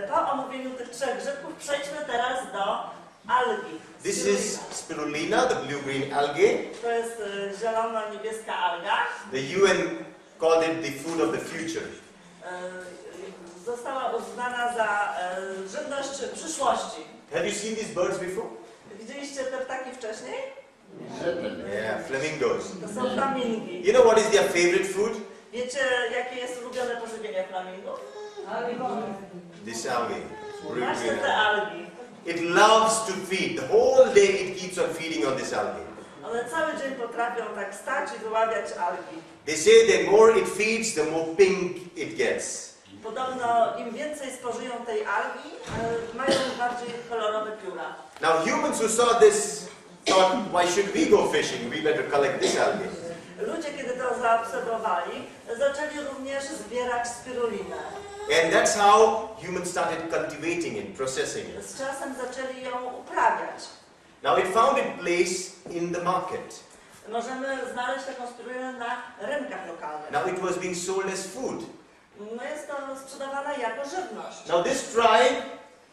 Po omówieniu tych 3 grzybków przejdźmy teraz do algi. This is spirulina, the blue-green algae. To jest zielono-niebieska alga. The UN called it the food of the future. Została uznana za żywność przyszłości. Have you seen these birds before? Widzieliście te ptaki wcześniej? Yeah, flamingos. To są flamingi. You know what is their favorite food? Wiecie, jakie jest ulubione pożywienie flamingów? This algae. Właśnie te algi. It loves to feed. The whole day it keeps on feeding on this algae. One cały dzień potrafią tak stać i wyławiać algi. They say the more it feeds, the more pink it gets. Podobno im więcej spożyją tej algi, mają bardziej kolorowe pióra. Now humans who saw this thought, why should we go fishing? We better collect this algae. Ludzie, kiedy to zaobserwowali, zaczęli również zbierać spirulinę. And that's how humans started cultivating it, processing it. Z czasem zaczęli ją uprawiać. Now it found its place in the market. Możemy znaleźć taką spirulinę na rynkach lokalnych. Now it was being sold as food. No jest to sprzedawane jako żywność. Now this tribe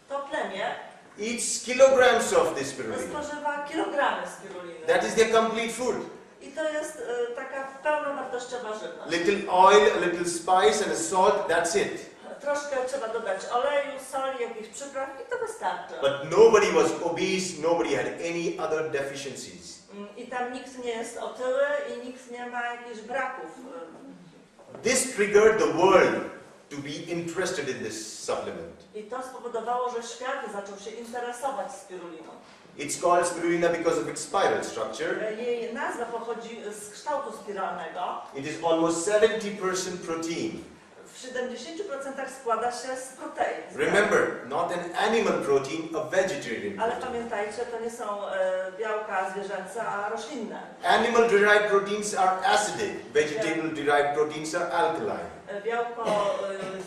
To plemię eats kilograms of this spirulina. spożywa kilogramy spiruliny. That is their complete food. I to jest taka pełnowartościowa żywność. Little oil, a little spice and a salt, that's it. Troszkę trzeba dodać oleju, soli, jakichś przypraw i to wystarczy. But nobody was obese, nobody had any other deficiencies. I tam nikt nie jest otyły i nikt nie ma jakichś braków. This triggered the world to be interested in this supplement. I to spowodowało, że świat zaczął się interesować spiruliną. It's called spirulina because of its spiral structure. Jej nazwa pochodzi z kształtu spiralnego. It is almost 70% protein. W 70% składa się z protein. Remember, not an animal protein, a vegetarian Ale protein. pamiętajcie, to nie są białka zwierzęce, a roślinne. Animal-derived proteins are acidic. Vegetable-derived proteins are alkaline. Białko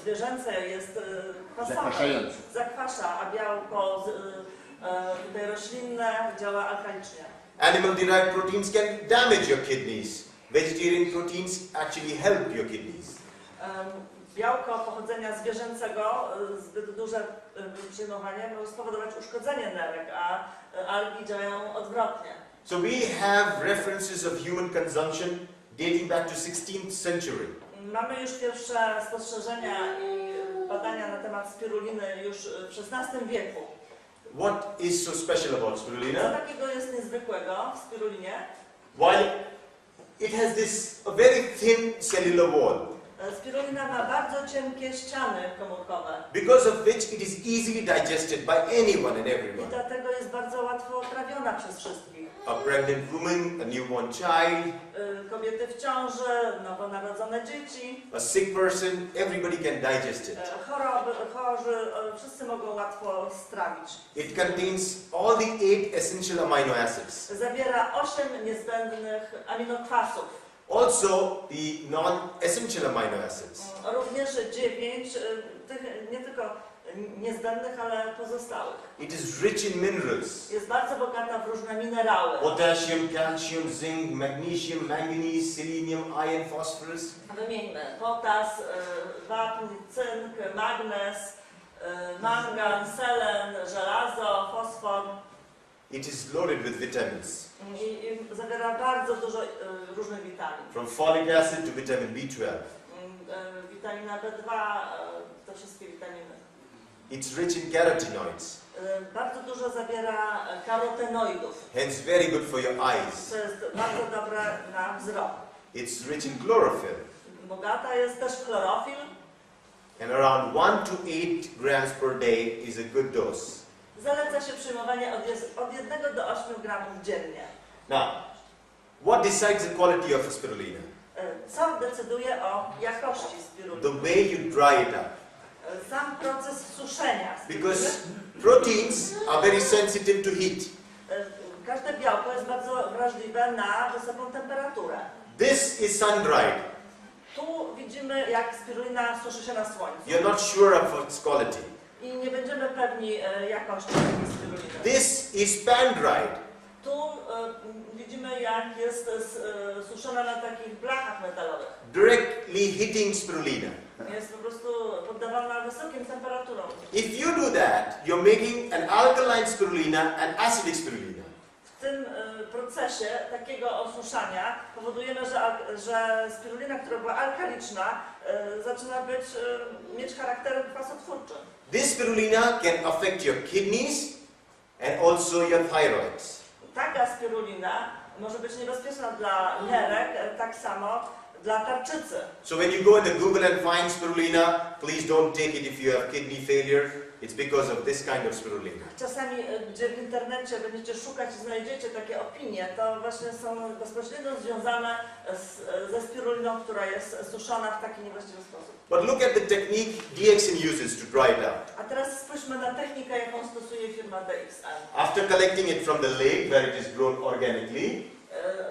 zwierzęce jest kwasowe, zakwasza, a białko tutaj roślinne działa alkalicznie. Animal-derived proteins can damage your kidneys. Vegetarian proteins actually help your kidneys. Białko pochodzenia zwierzęcego, zbyt duże przyjmowanie może spowodować uszkodzenie nerek, a algi działają odwrotnie. So we have references of human consumption dating back to 16th century. Mamy już pierwsze spostrzeżenia i badania na temat spiruliny już w XVI wieku. What is so special about Co spirulina? takiego jest niezwykłego w spirulinie? While it has this a very thin cellular wall, Spirulina ma bardzo cienkie ściany komórkowe. because of which it is easily digested by anyone and I everyone. dlatego jest bardzo łatwo trawiona przez wszystkich. A pregnant woman, a newborn child, Kobiety w ciąży, nowonarodzone dzieci, a sick person, everybody can digest it. chorzy, wszyscy mogą łatwo strawić. It contains all the 8 essential amino acids. Zawiera 8 niezbędnych aminokwasów. Also the non-essential amino acids. Również 9 tych nie tylko niezbędnych, ale pozostałych. It is rich in minerals. Jest bardzo bogata w różne minerały. Potassium, calcium, zinc, magnesium, manganese, selenium, iron, phosphorus. Wymieńmy potas, wapń, cynk, magnez, mangan, selen, żelazo, fosfor. It is loaded with vitamins. I zawiera bardzo dużo różnych witamin. From folic acid to vitamin B12. Witamina B2, te wszystkie witaminy. It's rich in carotenoids. Bardzo dużo zawiera karotenoidów. Hence very good for your eyes. To jest bardzo dobre na wzrok. It's rich in chlorophyll. Bogata jest też chlorofil. And around 1 to 8 grams per day is a good dose. Zaleca się przyjmowanie od 1 do 8 gramów dziennie. Now, What decides the quality of a spirulina? Co decyduje o jakości spiruliny? The way you dry it up. Sam proces suszenia spiruliny. Because proteins are very sensitive to heat. Każde białko jest bardzo wrażliwe na wysoką temperaturę. This is sun-dried. Tu widzimy, jak spirulina suszy się na słońcu. You're not sure of its quality. I nie będziemy pewni jakości takiej spiruliny. This is pan-dried. Tu widzimy, jak jest suszona na takich blachach metalowych. Directly hitting spirulina. Jest po prostu poddawana wysokim temperaturom. If you do that, you're making an alkaline spirulina and acidic spirulina. W tym procesie takiego osuszania powodujemy, że spirulina, która była alkaliczna, zaczyna mieć charakter kwasotwórczy. This spirulina can affect your kidneys and also your thyroids. Taka spirulina może być niebezpieczna dla nerek, tak samo dla tarczycy. So when you go into Google and find spirulina, please don't take it if you have kidney failure. It's because of this kind of spirulina. Czasami, gdzie w internecie będziecie szukać i znajdziecie takie opinie, to właśnie są bezpośrednio związane ze spiruliną, która jest suszona w taki niewłaściwy sposób. But look at the technique DXN uses to dry it up. A teraz spójrzmy na technikę, jaką stosuje firma DXN. After collecting it from the lake where it is grown organically,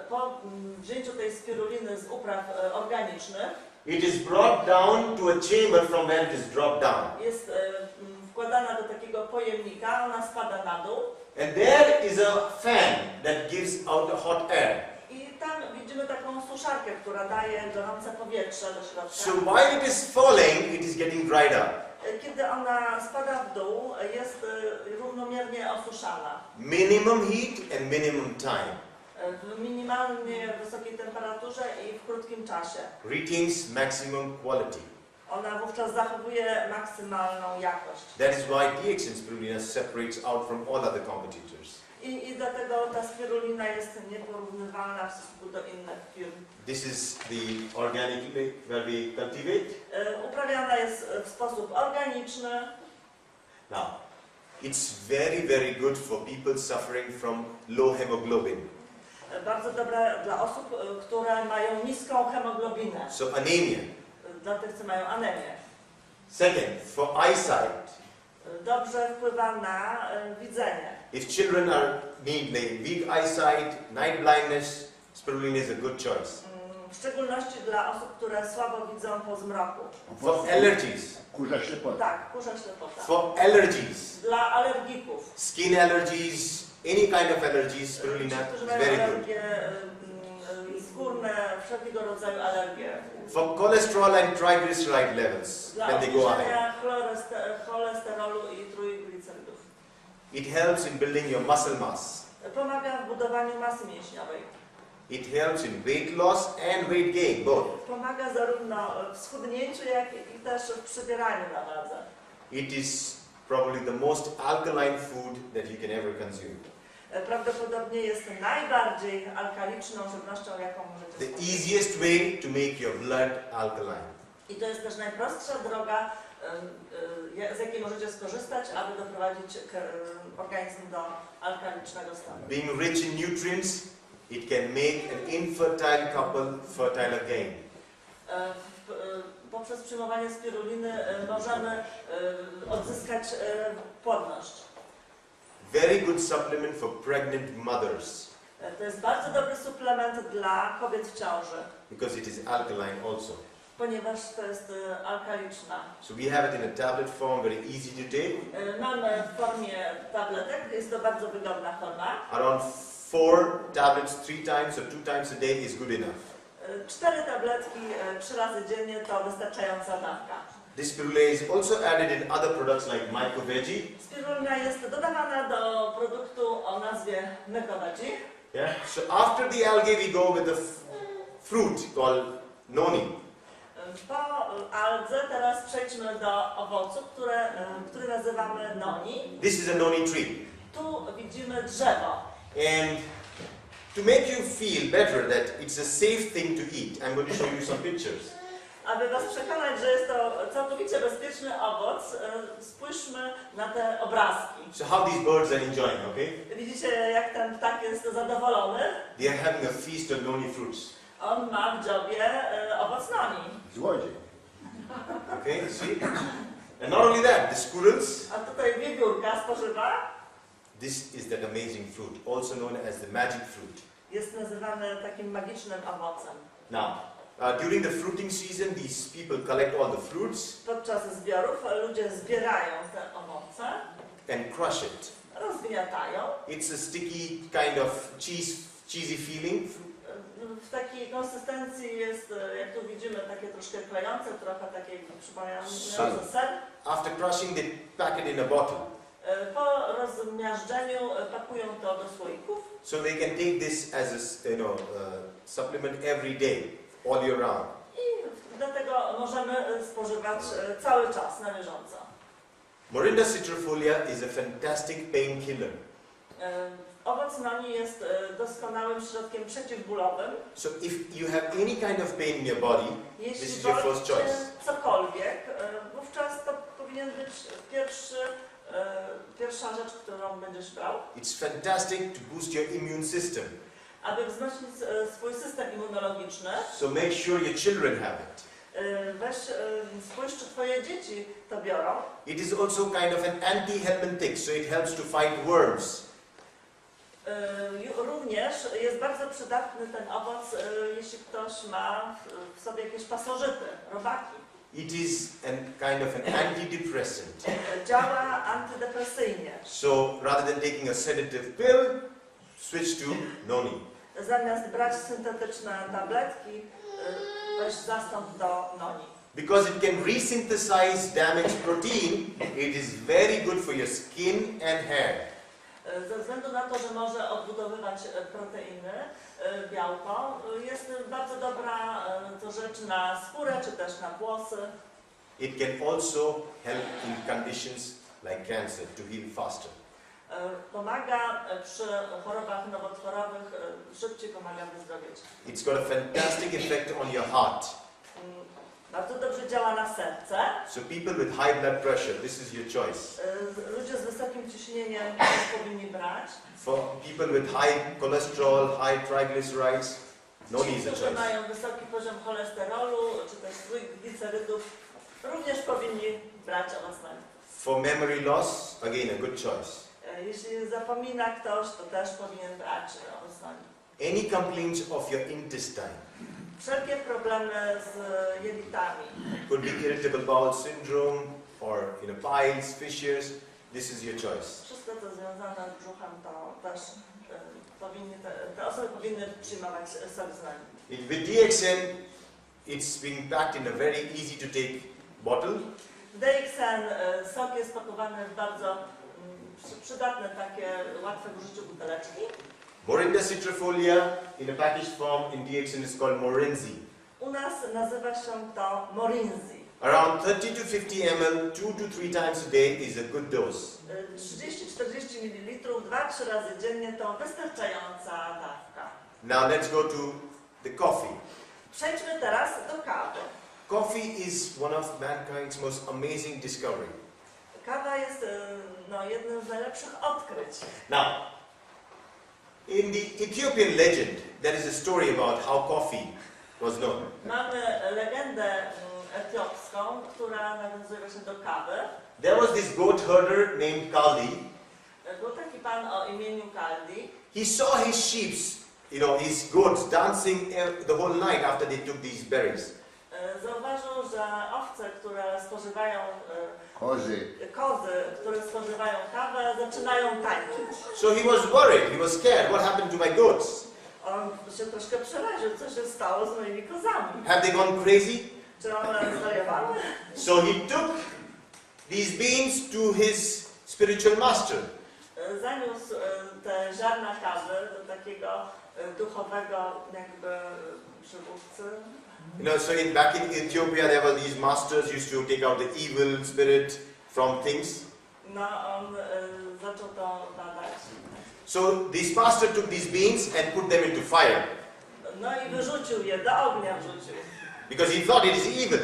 Po wzięciu tej spiruliny z upraw organicznych it is brought down to a chamber from where it is dropped down. jest wkładana do takiego pojemnika, ona spada na dół. And there is a fan that gives out the hot air. I tam widzimy taką suszarkę, która daje gorące powietrze do środka. So while it is falling, it is getting dried up. Kiedy ona spada w dół, jest równomiernie osuszana. Minimum heat and minimum time. W minimalnie wysokiej temperaturze i w krótkim czasie. Retains maximum quality. Ona wówczas zachowuje maksymalną jakość. That is why DXN spirulina separates out from all other competitors. I dlatego ta spirulina jest nieporównywalna w stosunku do innych firm. This is the organic where we cultivate. Uprawiana jest w sposób organiczny. Now, it's very, very good for people suffering from low hemoglobin. Bardzo dobre dla osób, które mają niską hemoglobinę. So anemia. Dla tych, co mają anemię. Second, for eyesight. Dobrze wpływa na widzenie. If children need like weak eyesight, night blindness, spirulina is a good choice. W szczególności dla osób, które słabo widzą po zmroku. For allergies. Kurza ślepota. Tak, kurza ślepota. For allergies. Dla alergików. Skin allergies, any kind of allergies, spirulina Ci, którzy is mają very good. alergie skórne, wszelkiego rodzaju alergie. For cholesterol and triglyceride levels, Dla when they go high. obniżenia cholesterolu i trójglicerydów. It helps in building your muscle mass. Pomaga w budowaniu masy mięśniowej. It helps in weight loss and weight gain, both. Pomaga zarówno w schudnięciu, jak i też w przybieraniu na wadze. It is probably the most alkaline food that you can ever consume. Prawdopodobnie jest najbardziej alkaliczną żywnością, jaką możecie The spożyć. easiest way to make your blood alkaline. I to jest też najprostsza droga, z jakiej możecie skorzystać, aby doprowadzić organizm do alkalicznego stanu. Being rich in nutrients, it can make an infertile couple fertile again. Poprzez przyjmowanie spiruliny możemy odzyskać płodność. Very good supplement for pregnant mothers To jest bardzo dobry suplement dla kobiet w ciąży, because it is alkaline also. ponieważ to jest alkaliczna. So we have it in a tablet form, very easy to take. Mamy w formie tabletek, jest to bardzo wygodna forma. Around 4 tablets 3 times or 2 times a day is good enough. 4 tabletki 3 razy dziennie to wystarczająca dawka. This spirulina is also added in other products like Myco Veggie. Spirulina jest dodawana do produktu o nazwie Myco Veggie. Yeah. So after the algae we go with the fruit called noni. Po aldze teraz przejdźmy do owocu, który nazywamy noni. This is a noni tree. Tu widzimy drzewo. And to make you feel better that it's a safe thing to eat, I'm going to show you some pictures. Aby Was przekonać, że jest to całkowicie bezpieczne magiczny owoc, spójrzmy na te obrazki. So how these birds are enjoying, okay? Widzicie, jak ten ptak jest zadowolony? They are having a feast of noni fruits. On ma w dziobie owoc noni. Złodziej. Okay, see? And not only that, the squirrels, A tutaj wiewiórka spożywa. this is that amazing fruit, also known as the magic fruit. Jest nazywany takim magicznym owocem. Now, during the fruiting season, these people collect all the fruits Podczas zbiorów ludzie zbierają te owoce, and crush it. rozgniatają. It's a sticky kind of cheesy feeling. W takiej konsystencji jest, jak tu widzimy, takie troszkę klejące, trochę takie przypominające ser. After crushing, they pack it in a bottle. Po rozmiażdżeniu pakują to do słoików. So they can take this as a supplement every day, all year round. I dlatego możemy spożywać cały czas, na bieżąco. Morinda citrifolia is a fantastic painkiller. Owoc noni jest doskonałym środkiem przeciwbólowym. So if you have any kind of pain in your body, this Jeśli is your boli first cię choice. cokolwiek, wówczas to powinien być pierwsza rzecz, którą będziesz brał. It's fantastic to boost your immune system. Aby wzmocnić swój system immunologiczny, So make sure your children have it. spójrz, czy twoje dzieci to biorą. It is also kind of an anti-helminthic, so it helps to fight worms. Również jest bardzo przydatny ten owoc, jeśli ktoś ma w sobie jakieś pasożyty, robaki. It is kind of an antidepressant. Działa antydepresyjnie. So rather than taking a sedative pill, switch to noni. Zamiast brać syntetyczne tabletki, weź zastąp do noni. Because it can resynthesize damaged protein, it is very good for your skin and hair. Ze względu na to, że może odbudowywać proteiny, białko, jest bardzo dobra to rzecz na skórę czy też na włosy. It can also help in conditions like cancer to heal faster. Pomaga przy chorobach nowotworowych, szybciej pomaga wyzdrowieć. It's got a fantastic effect on your heart. Bardzo dobrze działa na serce. So people with high blood pressure, this is your choice. Ludzie z wysokim ciśnieniem powinni brać. For people with high cholesterol, high triglycerides, noni is a Ci, którzy choice. mają wysoki poziom cholesterolu czy też glicerydów, również powinni brać owoc noni. For memory loss, again a good choice. Jeśli zapomina ktoś, to też powinien brać owoc noni. Any complaints of your intestine, Wszelkie problemy z jelitami, could be irritable bowel syndrome or piles, fissures, this is your choice. wszystko co związane z brzuchem, to też te osoby powinny przyjmować sok z noni. With DXN, it's being packed in a very easy to take bottle. W DXN sok jest pakowany w bardzo przydatne, takie łatwe w użyciu buteleczki. Morinda citrifolia in a packaged form in DXN is called Morinzi. U nas nazywa się to Morinzi. Around 30 to 50 ml, 2 to 3 times a day is a good dose. 30-40 ml, 2-3 razy dziennie to wystarczająca dawka. Now let's go to the coffee. Przejdźmy teraz do kawy. Coffee is one of mankind's most amazing discovery. Kawa jest jednym z najlepszych odkryć. Now, in the Ethiopian legend, there is a story about how coffee was known. Mamy legendę etiopską, która nawiązuje się do kawy. There was this goat herder named Kaldi. Był taki pan o imieniu Kaldi. He saw his sheep, his goats dancing the whole night after they took these berries. Zauważył, że owce, które spożywają Kozy. kozy, które spożywają kawę, zaczynają tańczyć. So he was worried, he was scared. What happened to my goats? On się troszkę przeraził, co się stało z moimi kozami. Have they gone crazy? Czy one zwariowały? So he took these beans to his spiritual master. Zaniósł te ziarna kawy do takiego duchowego jakby przywódcy. So back in Ethiopia, there were these masters used to take out the evil spirit from things. No, on zaczął to badać. So this master took these beans and put them into fire No i wyrzucił je, do ognia wrzucił. because he thought it is evil.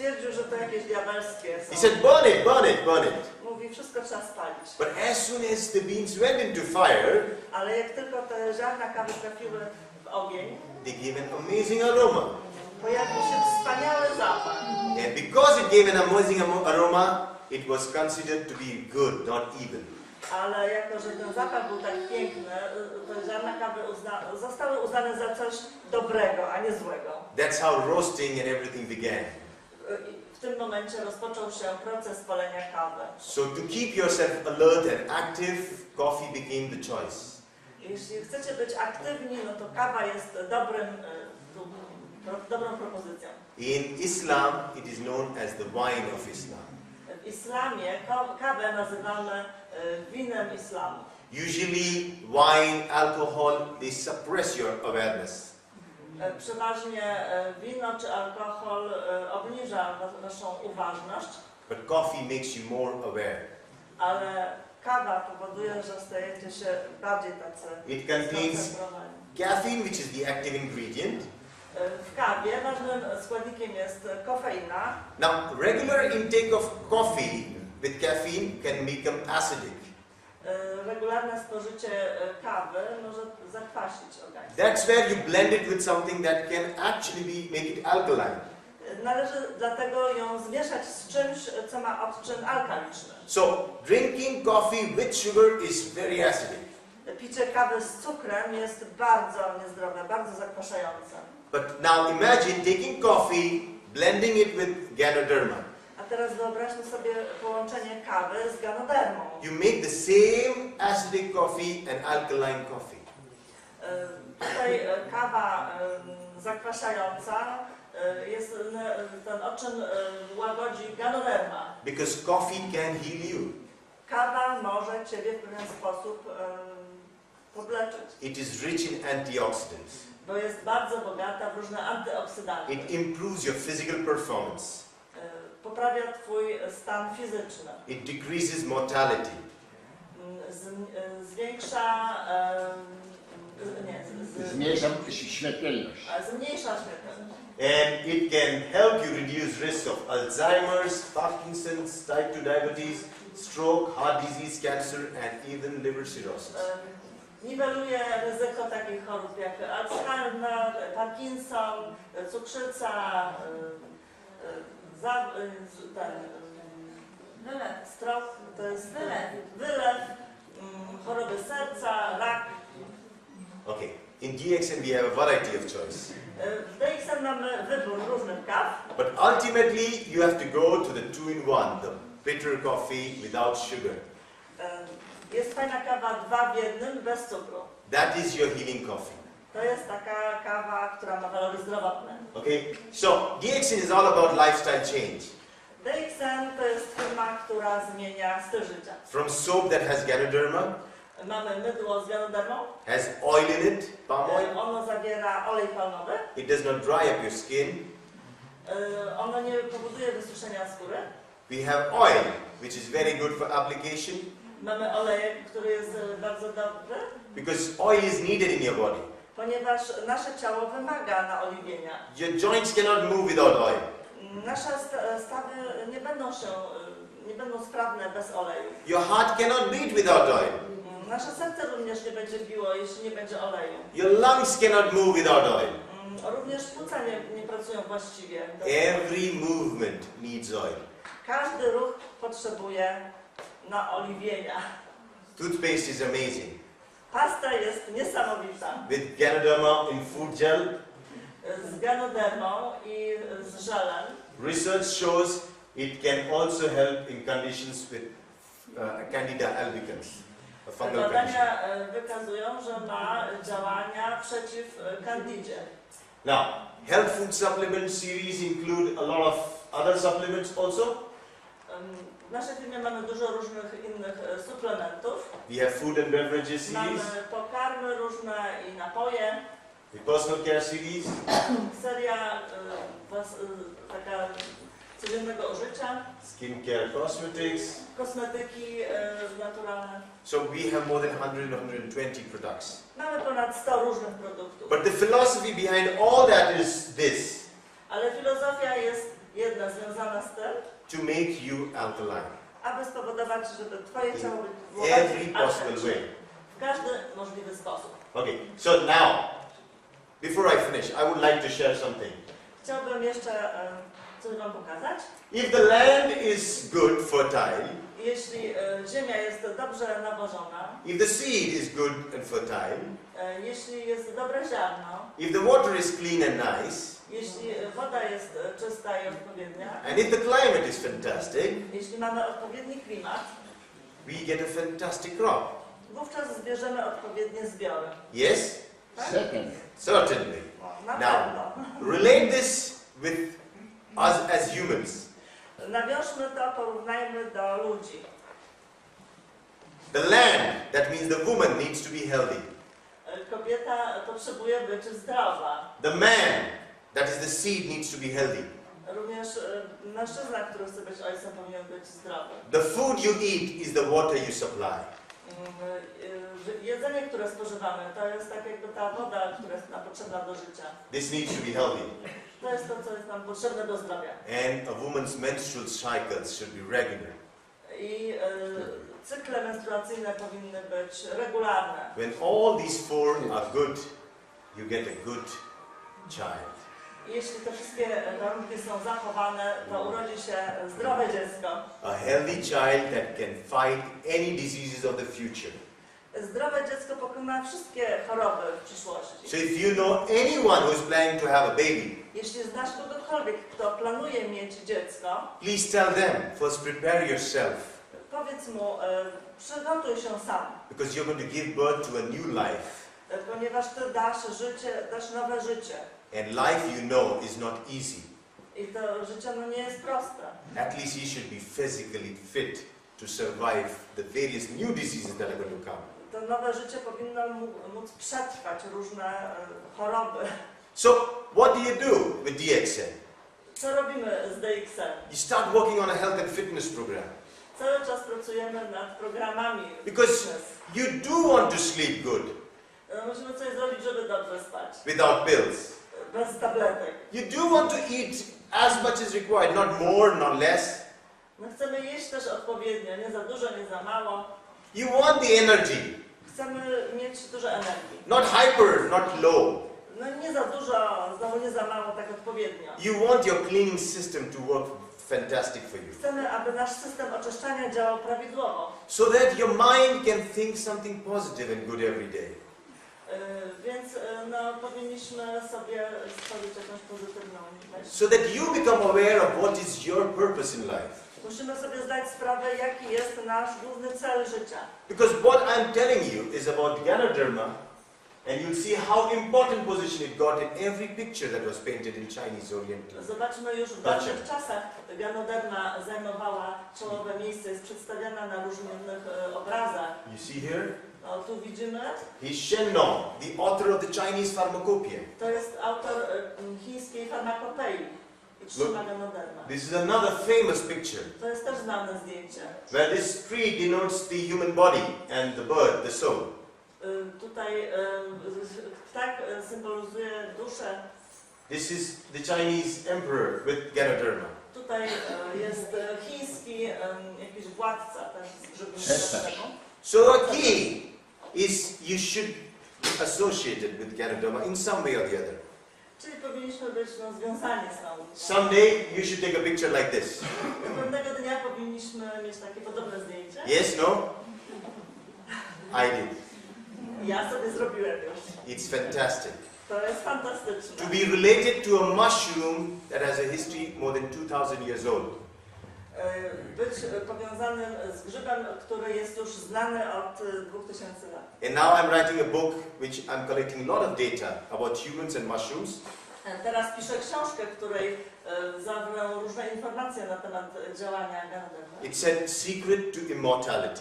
Stwierdził, że to jakieś diabelskie He są. said, burn it, burn it, burn it. Mówi, wszystko trzeba spalić. But as soon as the beans went into fire, Ale jak tylko te ziarna kawy trafiły w ogień, they gave an amazing aroma. pojawił się wspaniały zapach. And because it gave an amazing aroma, it was considered to be good, not evil. Ale jako, że ten zapach był tak piękny, te ziarna kawy zostały uznane za coś dobrego, a nie złego. That's how roasting and everything began. I w tym momencie rozpoczął się proces palenia kawy. So to keep yourself alert and active, coffee became the choice. Jeśli chcecie być aktywni, no to kawa jest dobrą propozycją. In Islam, it is known as the wine of Islam. W islamie kawę nazywamy winem islamu. Usually, wine, alcohol, they suppress your awareness. Przeważnie wino czy alkohol obniża naszą uważność, But coffee makes you more aware. ale kawa powoduje, że stajecie się bardziej tacy It contains skoncentrowani. caffeine, which is the active ingredient. W kawie ważnym składnikiem jest kofeina. Now, regular intake of coffee with caffeine can become acidic. Regularne spożycie kawy może zakwasić organizm. That's where you blend it with something that can actually make it alkaline. Należy dlatego ją zmieszać z czymś, co ma odczyn alkaliczny. So, drinking coffee with sugar is very acidic. Picie kawy z cukrem jest bardzo niezdrowe, bardzo zakwaszające. But now imagine taking coffee, blending it with Ganoderma. A teraz wyobraźmy sobie połączenie kawy z ganodermą. You make the same acidic coffee and alkaline coffee. Tutaj kawa zakwaszająca jest ten odczyn łagodzi ganoderma. Because coffee can heal you. Kawa może ciebie w pewien sposób podleczyć. It is rich in antioxidants. Bo jest bardzo bogata w różne antyoksydanty. It improves your physical performance. Poprawia twój stan fizyczny. It decreases mortality. Zwiększa... Zmniejsza śmiertelność. Zmniejsza śmiertelność. And it can help you reduce risk of Alzheimer's, Parkinson's, type 2 diabetes, stroke, heart disease, cancer and even liver cirrhosis. Niweluje ryzyko takich chorób jak Alzheimer, Parkinson, cukrzyca, strok, to jest wylew, choroby serca, rak. Okay, in DXN we have a variety of choice. W DXN mamy wybór różnych kaw. But ultimately you have to go to the 2-in-1, the bitter coffee without sugar. Jest fajna kawa 2 w 1 bez cukru. That is your healing coffee. To jest taka kawa, która ma walory zdrowotne. Okay, so DXN is all about lifestyle change. DXN to jest firma, która zmienia styl życia. From soap that has Ganoderma, Mamy mydło z ganodermą. has oil in it, palm oil. Ono zawiera olej palmowy. It does not dry up your skin. Ono nie powoduje wysuszenia skóry. We have oil, which is very good for application Mamy olejek, który jest bardzo dobry, because oil is needed in your body. ponieważ nasze ciało wymaga naoliwienia. Your joints cannot move without oil. Nasze stawy nie będą sprawne bez oleju. Your heart cannot beat without oil. Nasze serce również nie będzie biło, jeśli nie będzie oleju. Your lungs cannot move without oil. Również płuca nie pracują właściwie. Every movement needs oil. Każdy ruch potrzebuje naoliwienia. Toothpaste is amazing. Pasta jest niesamowita. With Ganoderma in food gel, Z ganodermą i z żelem. research shows it can also help in conditions with Candida albicans, a fungal condition. Badania wykazują, że ma działania przeciw kandidzie. Now, health food supplement series include a lot of other supplements also. W naszej firmie mamy dużo różnych innych suplementów. We have food and beverages Mamy series, pokarmy różne i napoje. the personal care series, Seria taka codziennego użycia. skincare cosmetics. Kosmetyki naturalne. So we have more than 120 products. Mamy ponad 100 różnych produktów. But the philosophy behind all that is this. Ale filozofia jest Jedna związana z tym, to make you alkaline. aby spowodować, żeby twoje ciało było Every bardziej possible alkaliczne. way. W każdy możliwy sposób. Okay, so now, before I finish, I would like to share something. Chciałbym jeszcze coś wam pokazać. If the land is good, fertile, Jeśli ziemia jest dobrze nawożona, if the seed is good and fertile, jeśli jest dobre ziarno, if the water is clean and nice, jeśli woda jest czysta i odpowiednia, and if the climate is fantastic, jeśli mamy odpowiedni klimat, we get a fantastic crop. wówczas zbierzemy odpowiednie zbiory. Yes? Tak? Second, Certainly. Na Now, pewno. relate this with us as humans. Nawiążmy to, porównajmy do ludzi. The land, that means the woman, needs to be healthy. Kobieta potrzebuje być zdrowa. The man, that is the seed, needs to be healthy. Również mężczyzna, który chce być ojcem, powinien być zdrowy. The food you eat is the water you supply. Jedzenie, które spożywamy, to jest tak jakby ta woda, która jest nam potrzebna do życia. This needs to be healthy. To jest to, co jest nam potrzebne do zdrowia. And a woman's menstrual cycles should be regular. I cykle menstruacyjne powinny być regularne. When all these four are good, you get a good child. Jeśli te wszystkie warunki są zachowane, to urodzi się zdrowe dziecko. A healthy child that can fight any diseases of the future. Zdrowe dziecko pokona wszystkie choroby w przyszłości. So if you know anyone who's planning to have a baby, Jeśli znasz kogokolwiek, kto planuje mieć dziecko, please tell them, first prepare yourself, powiedz mu, przygotuj się sam, because you're going to give birth to a new life. Ponieważ ty dasz nowe życie. And life, you know, is not easy. I to życie nie jest proste. At least he should be physically fit to survive the various new diseases that are going to come. To nowe życie powinno móc przetrwać różne choroby. So, what do you do with DXN? Co robimy z DXN? You start working on a health and fitness program. Cały czas pracujemy nad programami. Because fitness. you do want to sleep good Musimy coś zrobić, żeby dobrze spać. without pills. Bez tabletek. You do want to eat as much as required, not more, not less. No chcemy jeść też odpowiednio, nie za dużo, nie za mało. You want the energy, Chcemy mieć dużo energii. not hyper, not low. No nie za dużo, znowu nie za mało, tak odpowiednio. You want your cleaning system to work fantastic for you. Chcemy, aby nasz system oczyszczania działał prawidłowo. So that your mind can think something positive and good every day. Więc no, powinniśmy sobie stworzyć jakąś pozytywną myśl. So that you become aware of what is your purpose in life. Musimy sobie zdać sprawę, jaki jest nasz główny cel życia. Because what I'm telling you is about Ganoderma, and you'll see how important position it got in every picture that was painted in Chinese Oriental. Zobaczmy już w dawnych czasach, Ganoderma zajmowała czołowe miejsce, jest przedstawiana na różnych obrazach. You see here? No, tu widzimy, He's Shen Nong, the author of the Chinese Pharmacopoeia. to jest autor chińskiej farmakopei i trzyma Ganoderma. This is another famous picture, To jest też znane zdjęcie. where this tree denotes the human body and the bird, the soul. Tutaj ptak symbolizuje duszę. This is the Chinese emperor with Ganoderma. Tutaj jest chiński jakiś władca, ten z grzybem. So a key is you should be associated with Ganoderma in some way or the other. Czyli powinniśmy być związani z nauką. Someday you should take a picture like this. Pewnego dnia powinniśmy mieć takie podobne zdjęcie. Yes, no? I did. Ja sobie zrobiłem już. It's fantastic. To jest fantastyczne. To be related to a mushroom that has a history more than 2000 years old. Być powiązanym z grzybem, który jest już znany od 2000 lat. And now I'm writing a book which I'm collecting a lot of data about humans and mushrooms. Teraz piszę książkę, w której zawrę różne informacje na temat działania Ganoderma. It said Secret to Immortality.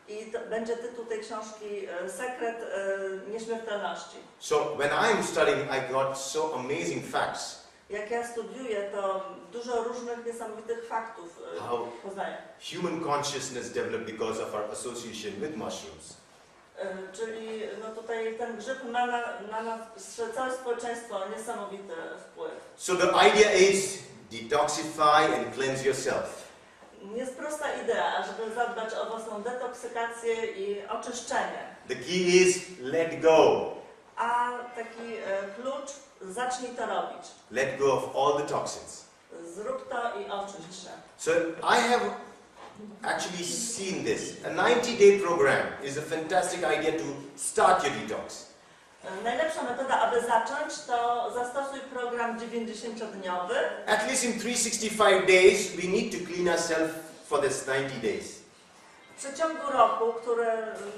I to będzie tytuł tej książki Sekret nieśmiertelności. So when I'm studying, I got so amazing facts. Jak ja studiuję, to dużo różnych niesamowitych faktów poznaję. Human consciousness developed because of our association with mushrooms. Czyli no tutaj ten grzyb ma na całe społeczeństwo niesamowity wpływ. So the idea is detoxify and cleanse yourself. Jest prosta idea, żeby zadbać o własną detoksykację i oczyszczenie. The key is let go. A taki klucz, zacznij to robić. Let go of all the toxins. Zrób to i oczyść się. So I have actually seen this. A 90-day program is a fantastic idea to start your detox. Najlepsza metoda, aby zacząć, to zastosuj program 90-dniowy. At least in 365 days, we need to clean ourselves for this 90 days. W przeciągu roku, który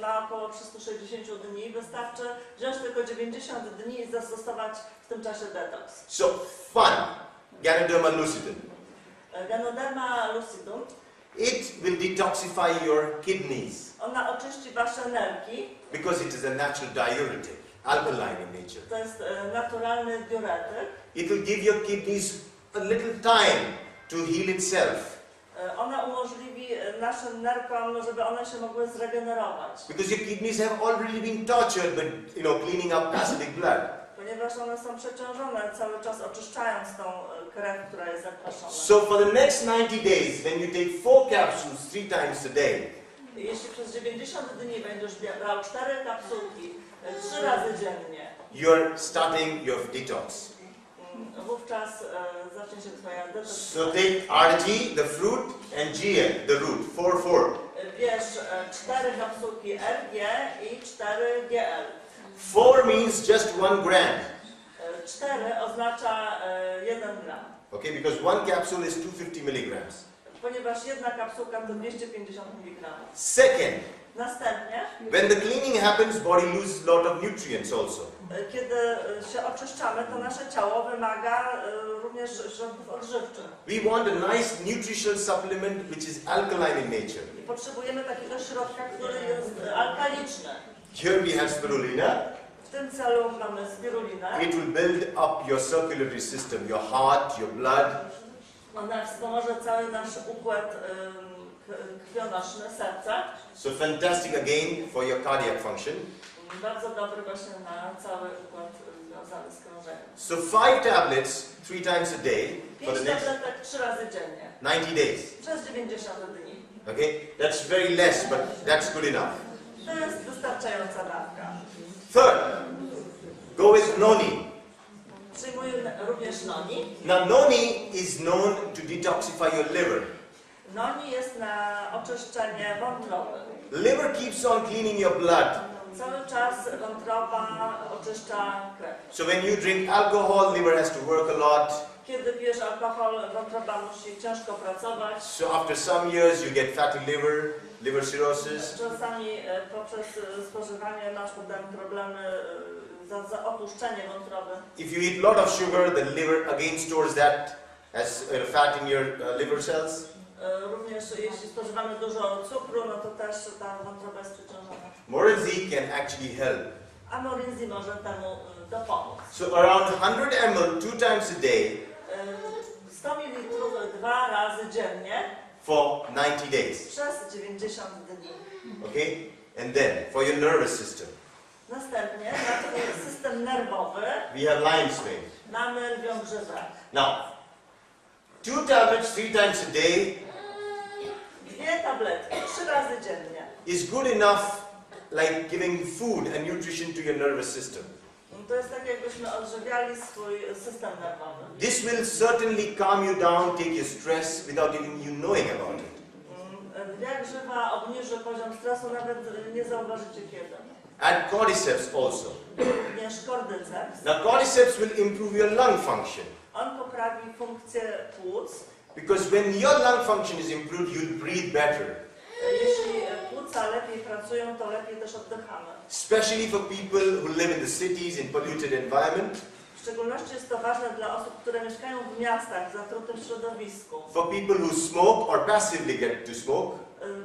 ma około 360 dni, wystarczy wziąć tylko 90 dni i zastosować w tym czasie detoks. So fun, Ganoderma lucidum. Ganoderma lucidum, It will detoxify your kidneys ona oczyści wasze nerki. because it is a natural diuretic, alkaline in nature. To jest naturalny diuretyk. It will give your kidneys a little time to heal itself Ona umożliwi naszym nerkom, żeby one się mogły zregenerować. because your kidneys have already been tortured by cleaning up acidic blood. Ponieważ one są przeciążone, cały czas oczyszczając tą krew, która jest zakwaszona. So for the next 90 days, when you take 4 capsules 3 times a day, Jeśli przez 90 dni będziesz brał 4 kapsułki 3 razy dziennie, you're starting your detox. wówczas zacznie się twoja So detoksykacja. take RG, the fruit, and GL, the root, 4-4. Bierz 4 kapsułki RG i 4 GL. 4 means just 1 gram. 4 oznacza 1 gram. Okay, because 1 capsule is 250 milligrams. Ponieważ jedna kapsułka to 250 mg. Second, Następnie, when the cleaning happens, body loses a lot of nutrients also. kiedy się oczyszczamy, to nasze ciało wymaga również środków odżywczych. We want a nice nutritional supplement which is alkaline in nature. I potrzebujemy takiego środka, który jest alkaliczny. Here we have spirulina. W tym celu mamy spirulinę. It will build up your circulatory system, your heart, your blood. Ona wspomoże cały nasz układ krwionośny, serca. So fantastic again for your cardiac function. Bardzo dobry właśnie na cały układ związany z krążeniem. So 5 tablets 3 times a day for 5 the next tabletek 3 razy dziennie. 90 days. Przez 90 dni. Okay, that's very less, but that's good enough. To jest wystarczająca dawka. Third, go with noni. Przyjmuję również noni. Now noni is known to detoxify your liver. Noni jest na oczyszczenie wątroby. Liver keeps on cleaning your blood. Cały czas wątroba oczyszcza krew. So when you drink alcohol, liver has to work a lot. Kiedy pijesz alkohol, wątroba musi ciężko pracować. So after some years you get fatty liver cirrhosis. Czasami poprzez spożywanie masz potem problemy za opuszczenie wątroby. If you eat a lot of sugar, the liver again stores that as fat in your liver cells. Również jeśli spożywamy dużo cukru, no to też ta wątroba jest przeciążona. Morinzi can actually help. A Morinzi może temu dopomóc. So around 100 ml 2 times a day 100 ml 2 razy dziennie for 90 days. przez 90 dni. Okay? And then for your nervous system, Następnie na twój system nerwowy we have lion's mane. mamy lwią grzywę. Now, 2 tablets 3 times a day 2 tabletki 3 razy dziennie. is good enough, like giving food and nutrition to your nervous system. To jest tak, jakbyśmy odżywiali swój system nerwowy. This will certainly calm you down, take your stress without even you knowing about it. Lwia grzywa obniży poziom stresu, nawet nie zauważycie kiedy. And cordyceps also. Również kordyceps. Now cordyceps will improve your lung function. On poprawi funkcję płuc. Because when your lung function is improved, you'll breathe better. Jeśli płuca lepiej pracują, to lepiej też oddychamy. Especially for people who live in the cities in polluted environment. W szczególności jest to ważne dla osób, które mieszkają w miastach, w zatrutym środowisku. For people who smoke or passively get to smoke.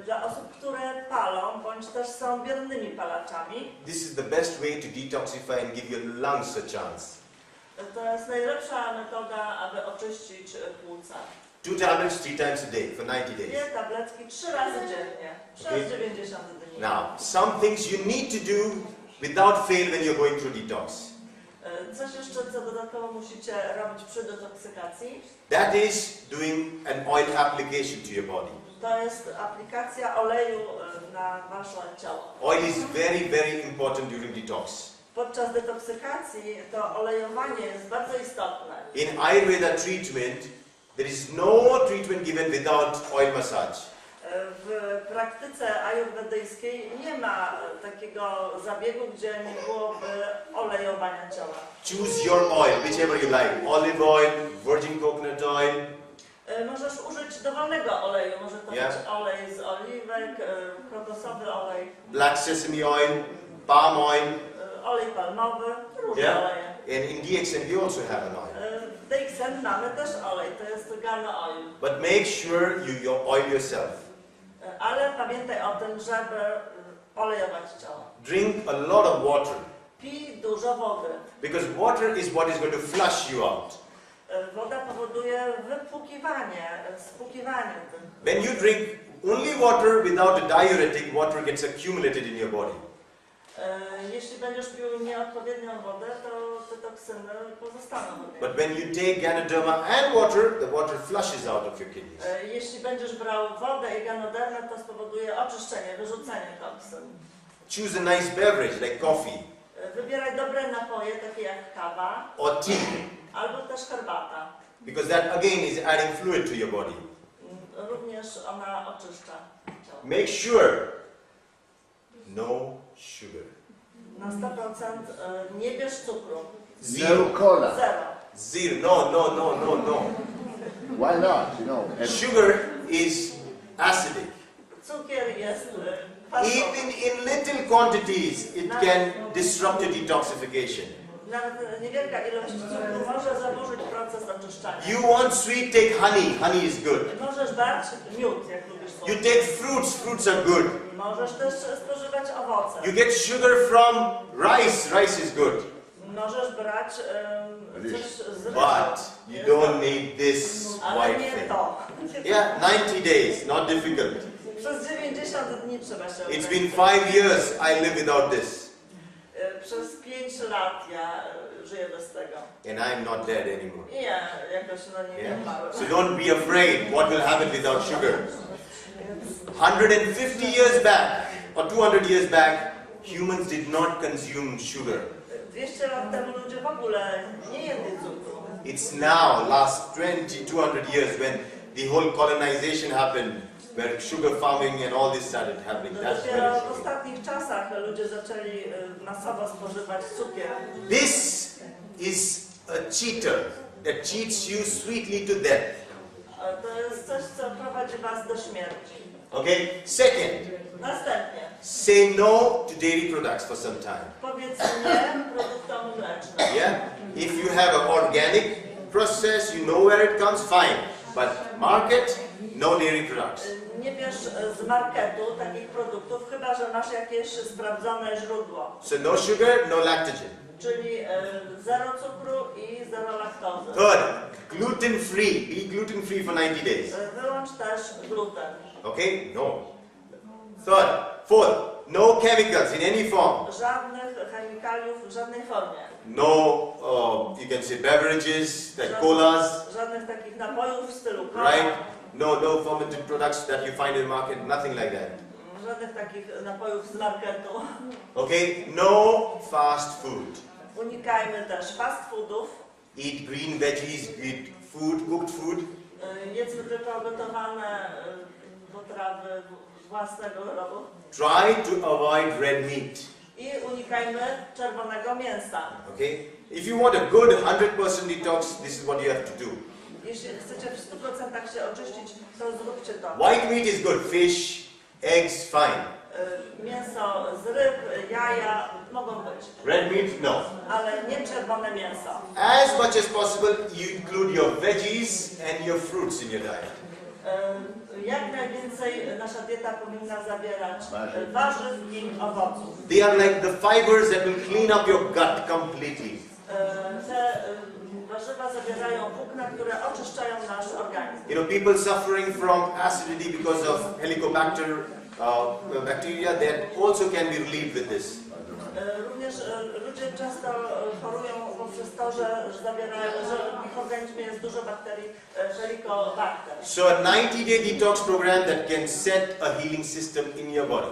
Dla osób, które palą, bądź też są biernymi palaczami. This is the best way to detoxify and give your lungs a chance. To jest najlepsza metoda, aby oczyścić płuca. 2 tablets 3 times a day for 90 2 days. tabletki 3 razy dziennie, przez 90 dni. Now, some things you need to do without fail when you're going through detox. Coś jeszcze, co dodatkowo musicie robić przy detoksykacji, that is doing an oil application to your body. to jest aplikacja oleju na wasze ciało. Oil is very, very important during detox. Podczas detoksykacji to olejowanie jest bardzo istotne. In Ayurveda treatment, there is no treatment given without oil massage. W praktyce ajurwedyjskiej nie ma takiego zabiegu, gdzie nie byłoby olejowania ciała. Choose your oil, whichever you like. Olive oil, virgin coconut oil. Możesz użyć dowolnego oleju, może to Yeah. być olej z oliwek, kokosowy olej, Black sesame oil, palm oil. olej palmowy, różne Yeah. oleje. And in DXN we also have an oil. W DXN mamy też olej, to jest Gamma Oil. But make sure you oil yourself. Ale pamiętaj o tym, żeby olejować ciało. Drink a lot of water. Pij dużo wody. Because water is what is going to flush you out. Woda powoduje wypłukiwanie, spłukiwanie tym. When you drink only water without a diuretic, water gets accumulated in your body. Jeśli będziesz pił nieodpowiednią wodę, to te toksyny pozostaną. But when you take Ganoderma and water, the water flushes out of your kidneys. Jeśli będziesz brał wodę i ganodermę, to spowoduje oczyszczenie, wyrzucenie toksyn. Choose a nice beverage like coffee Wybieraj dobre napoje, takie jak kawa, or tea, albo też herbata. because that again is adding fluid to your body. Również ona oczyszcza ciało. Make sure no sugar. Na 100% nie bierz cukru. No cola. Zero. Zero. No. Why not? You know. Sugar is acidic. Cukier jest kwasowy. Even in little quantities, it can disrupt your detoxification. Nawet niewielka ilość cukru może zaburzyć proces oczyszczania. You want sweet, take honey. Honey is good. Możesz brać miód, jak lubisz You słodkie. take fruits. Fruits are good. Możesz też spożywać owoce. You get sugar from rice. Rice is good. Możesz brać coś z ryżu. But you don't need this Ale white nie thing. to. Yeah, 90 days, not difficult. Przez 90 dni trzeba się It's odżywiać. been 5 years I live without this. Przez 5 lat ja żyję bez tego. And I'm not dead anymore. I ja jakoś nie Yeah? umarłem. So don't be afraid what will happen without sugar. 150 years back, or 200 years back, humans did not consume sugar. 200 lat temu ludzie w ogóle nie jedli cukru. It's now, last 200 years, when the whole colonization happened, where sugar farming and all this started happening. That's when Dopiero it's w ostatnich czasach ludzie zaczęli masowo spożywać cukier. This is a cheater that cheats you sweetly to death. To jest coś, co prowadzi was do śmierci. Okay? Second, Następnie, say no to dairy products for some time. powiedz nie produktom mlecznym. Yeah? If you have an organic process, you know where it comes, fine. But market, no dairy products. Nie bierz z marketu takich produktów, chyba że masz jakieś sprawdzone źródło. So no sugar, no lactogen. Czyli zero cukru i zero laktozy. Third, gluten free. Be gluten free for 90 days. Wyłącz też gluten. Okay? No. Fourth, no chemicals in any form. Żadnych chemikaliów w żadnej formie. No, you can say beverages, like colas, Żadnych takich napojów w stylu cola. right? No fermented products that you find in the market, nothing like that. Żadnych takich napojów z marketu. Okay? No fast food. Unikajmy też fast foodów. Eat green veggies, eat food, cooked food. Jedzmy tylko gotowane potrawy własnego rodu. Try to avoid red meat. I unikajmy czerwonego mięsa. Okay? If you want a good 100% detox, this is what you have to do. Jeśli chcecie w 100% się oczyścić, to zróbcie to. White meat is good. Fish, eggs, fine. Mięso z ryb, jaja mogą być, Red meat, no. ale nie czerwone mięso. As much as possible, you include your veggies and your fruits in your diet. Jak najwięcej nasza dieta powinna zawierać warzyw i owoców. They are like the fibers that will clean up your gut completely. Te warzywa zawierają włókna, które oczyszczają nasz organizm. You know, people suffering from acidity because of Helicobacter bacteria, that also can be relieved with this. Również ludzie często chorują poprzez to, że w ich organizmie jest dużo bakterii helikobakter. So a 90-day detox program that can set a healing system in your body.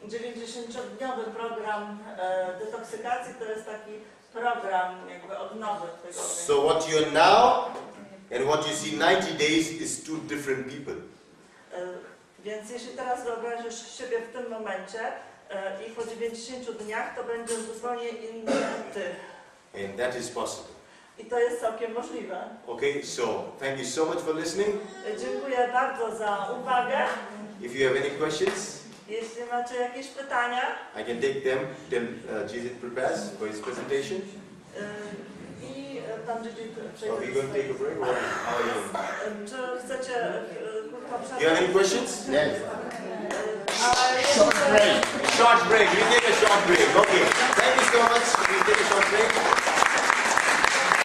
90-dniowy program detoksykacji to jest taki program jakby odnowy tego organizmu. So what you are now and what you see 90 days is two different people. Więc jeśli teraz wyobrazisz siebie w tym momencie i po 90 dniach, to będzie zupełnie inny ty. And that is possible. I to jest całkiem możliwe. Okay, so thank you so much for listening. Dziękuję bardzo za uwagę. If you have any questions, Jeśli macie jakieś pytania, I can take them till Jesus prepares for his presentation. I pan Gigi Are we going to take a break or how are you? Czy chcecie krótko Do you have any questions? Yes. przerwę? Short break. Short break. We take a short break. Okay. Thank you so much. We take a short break.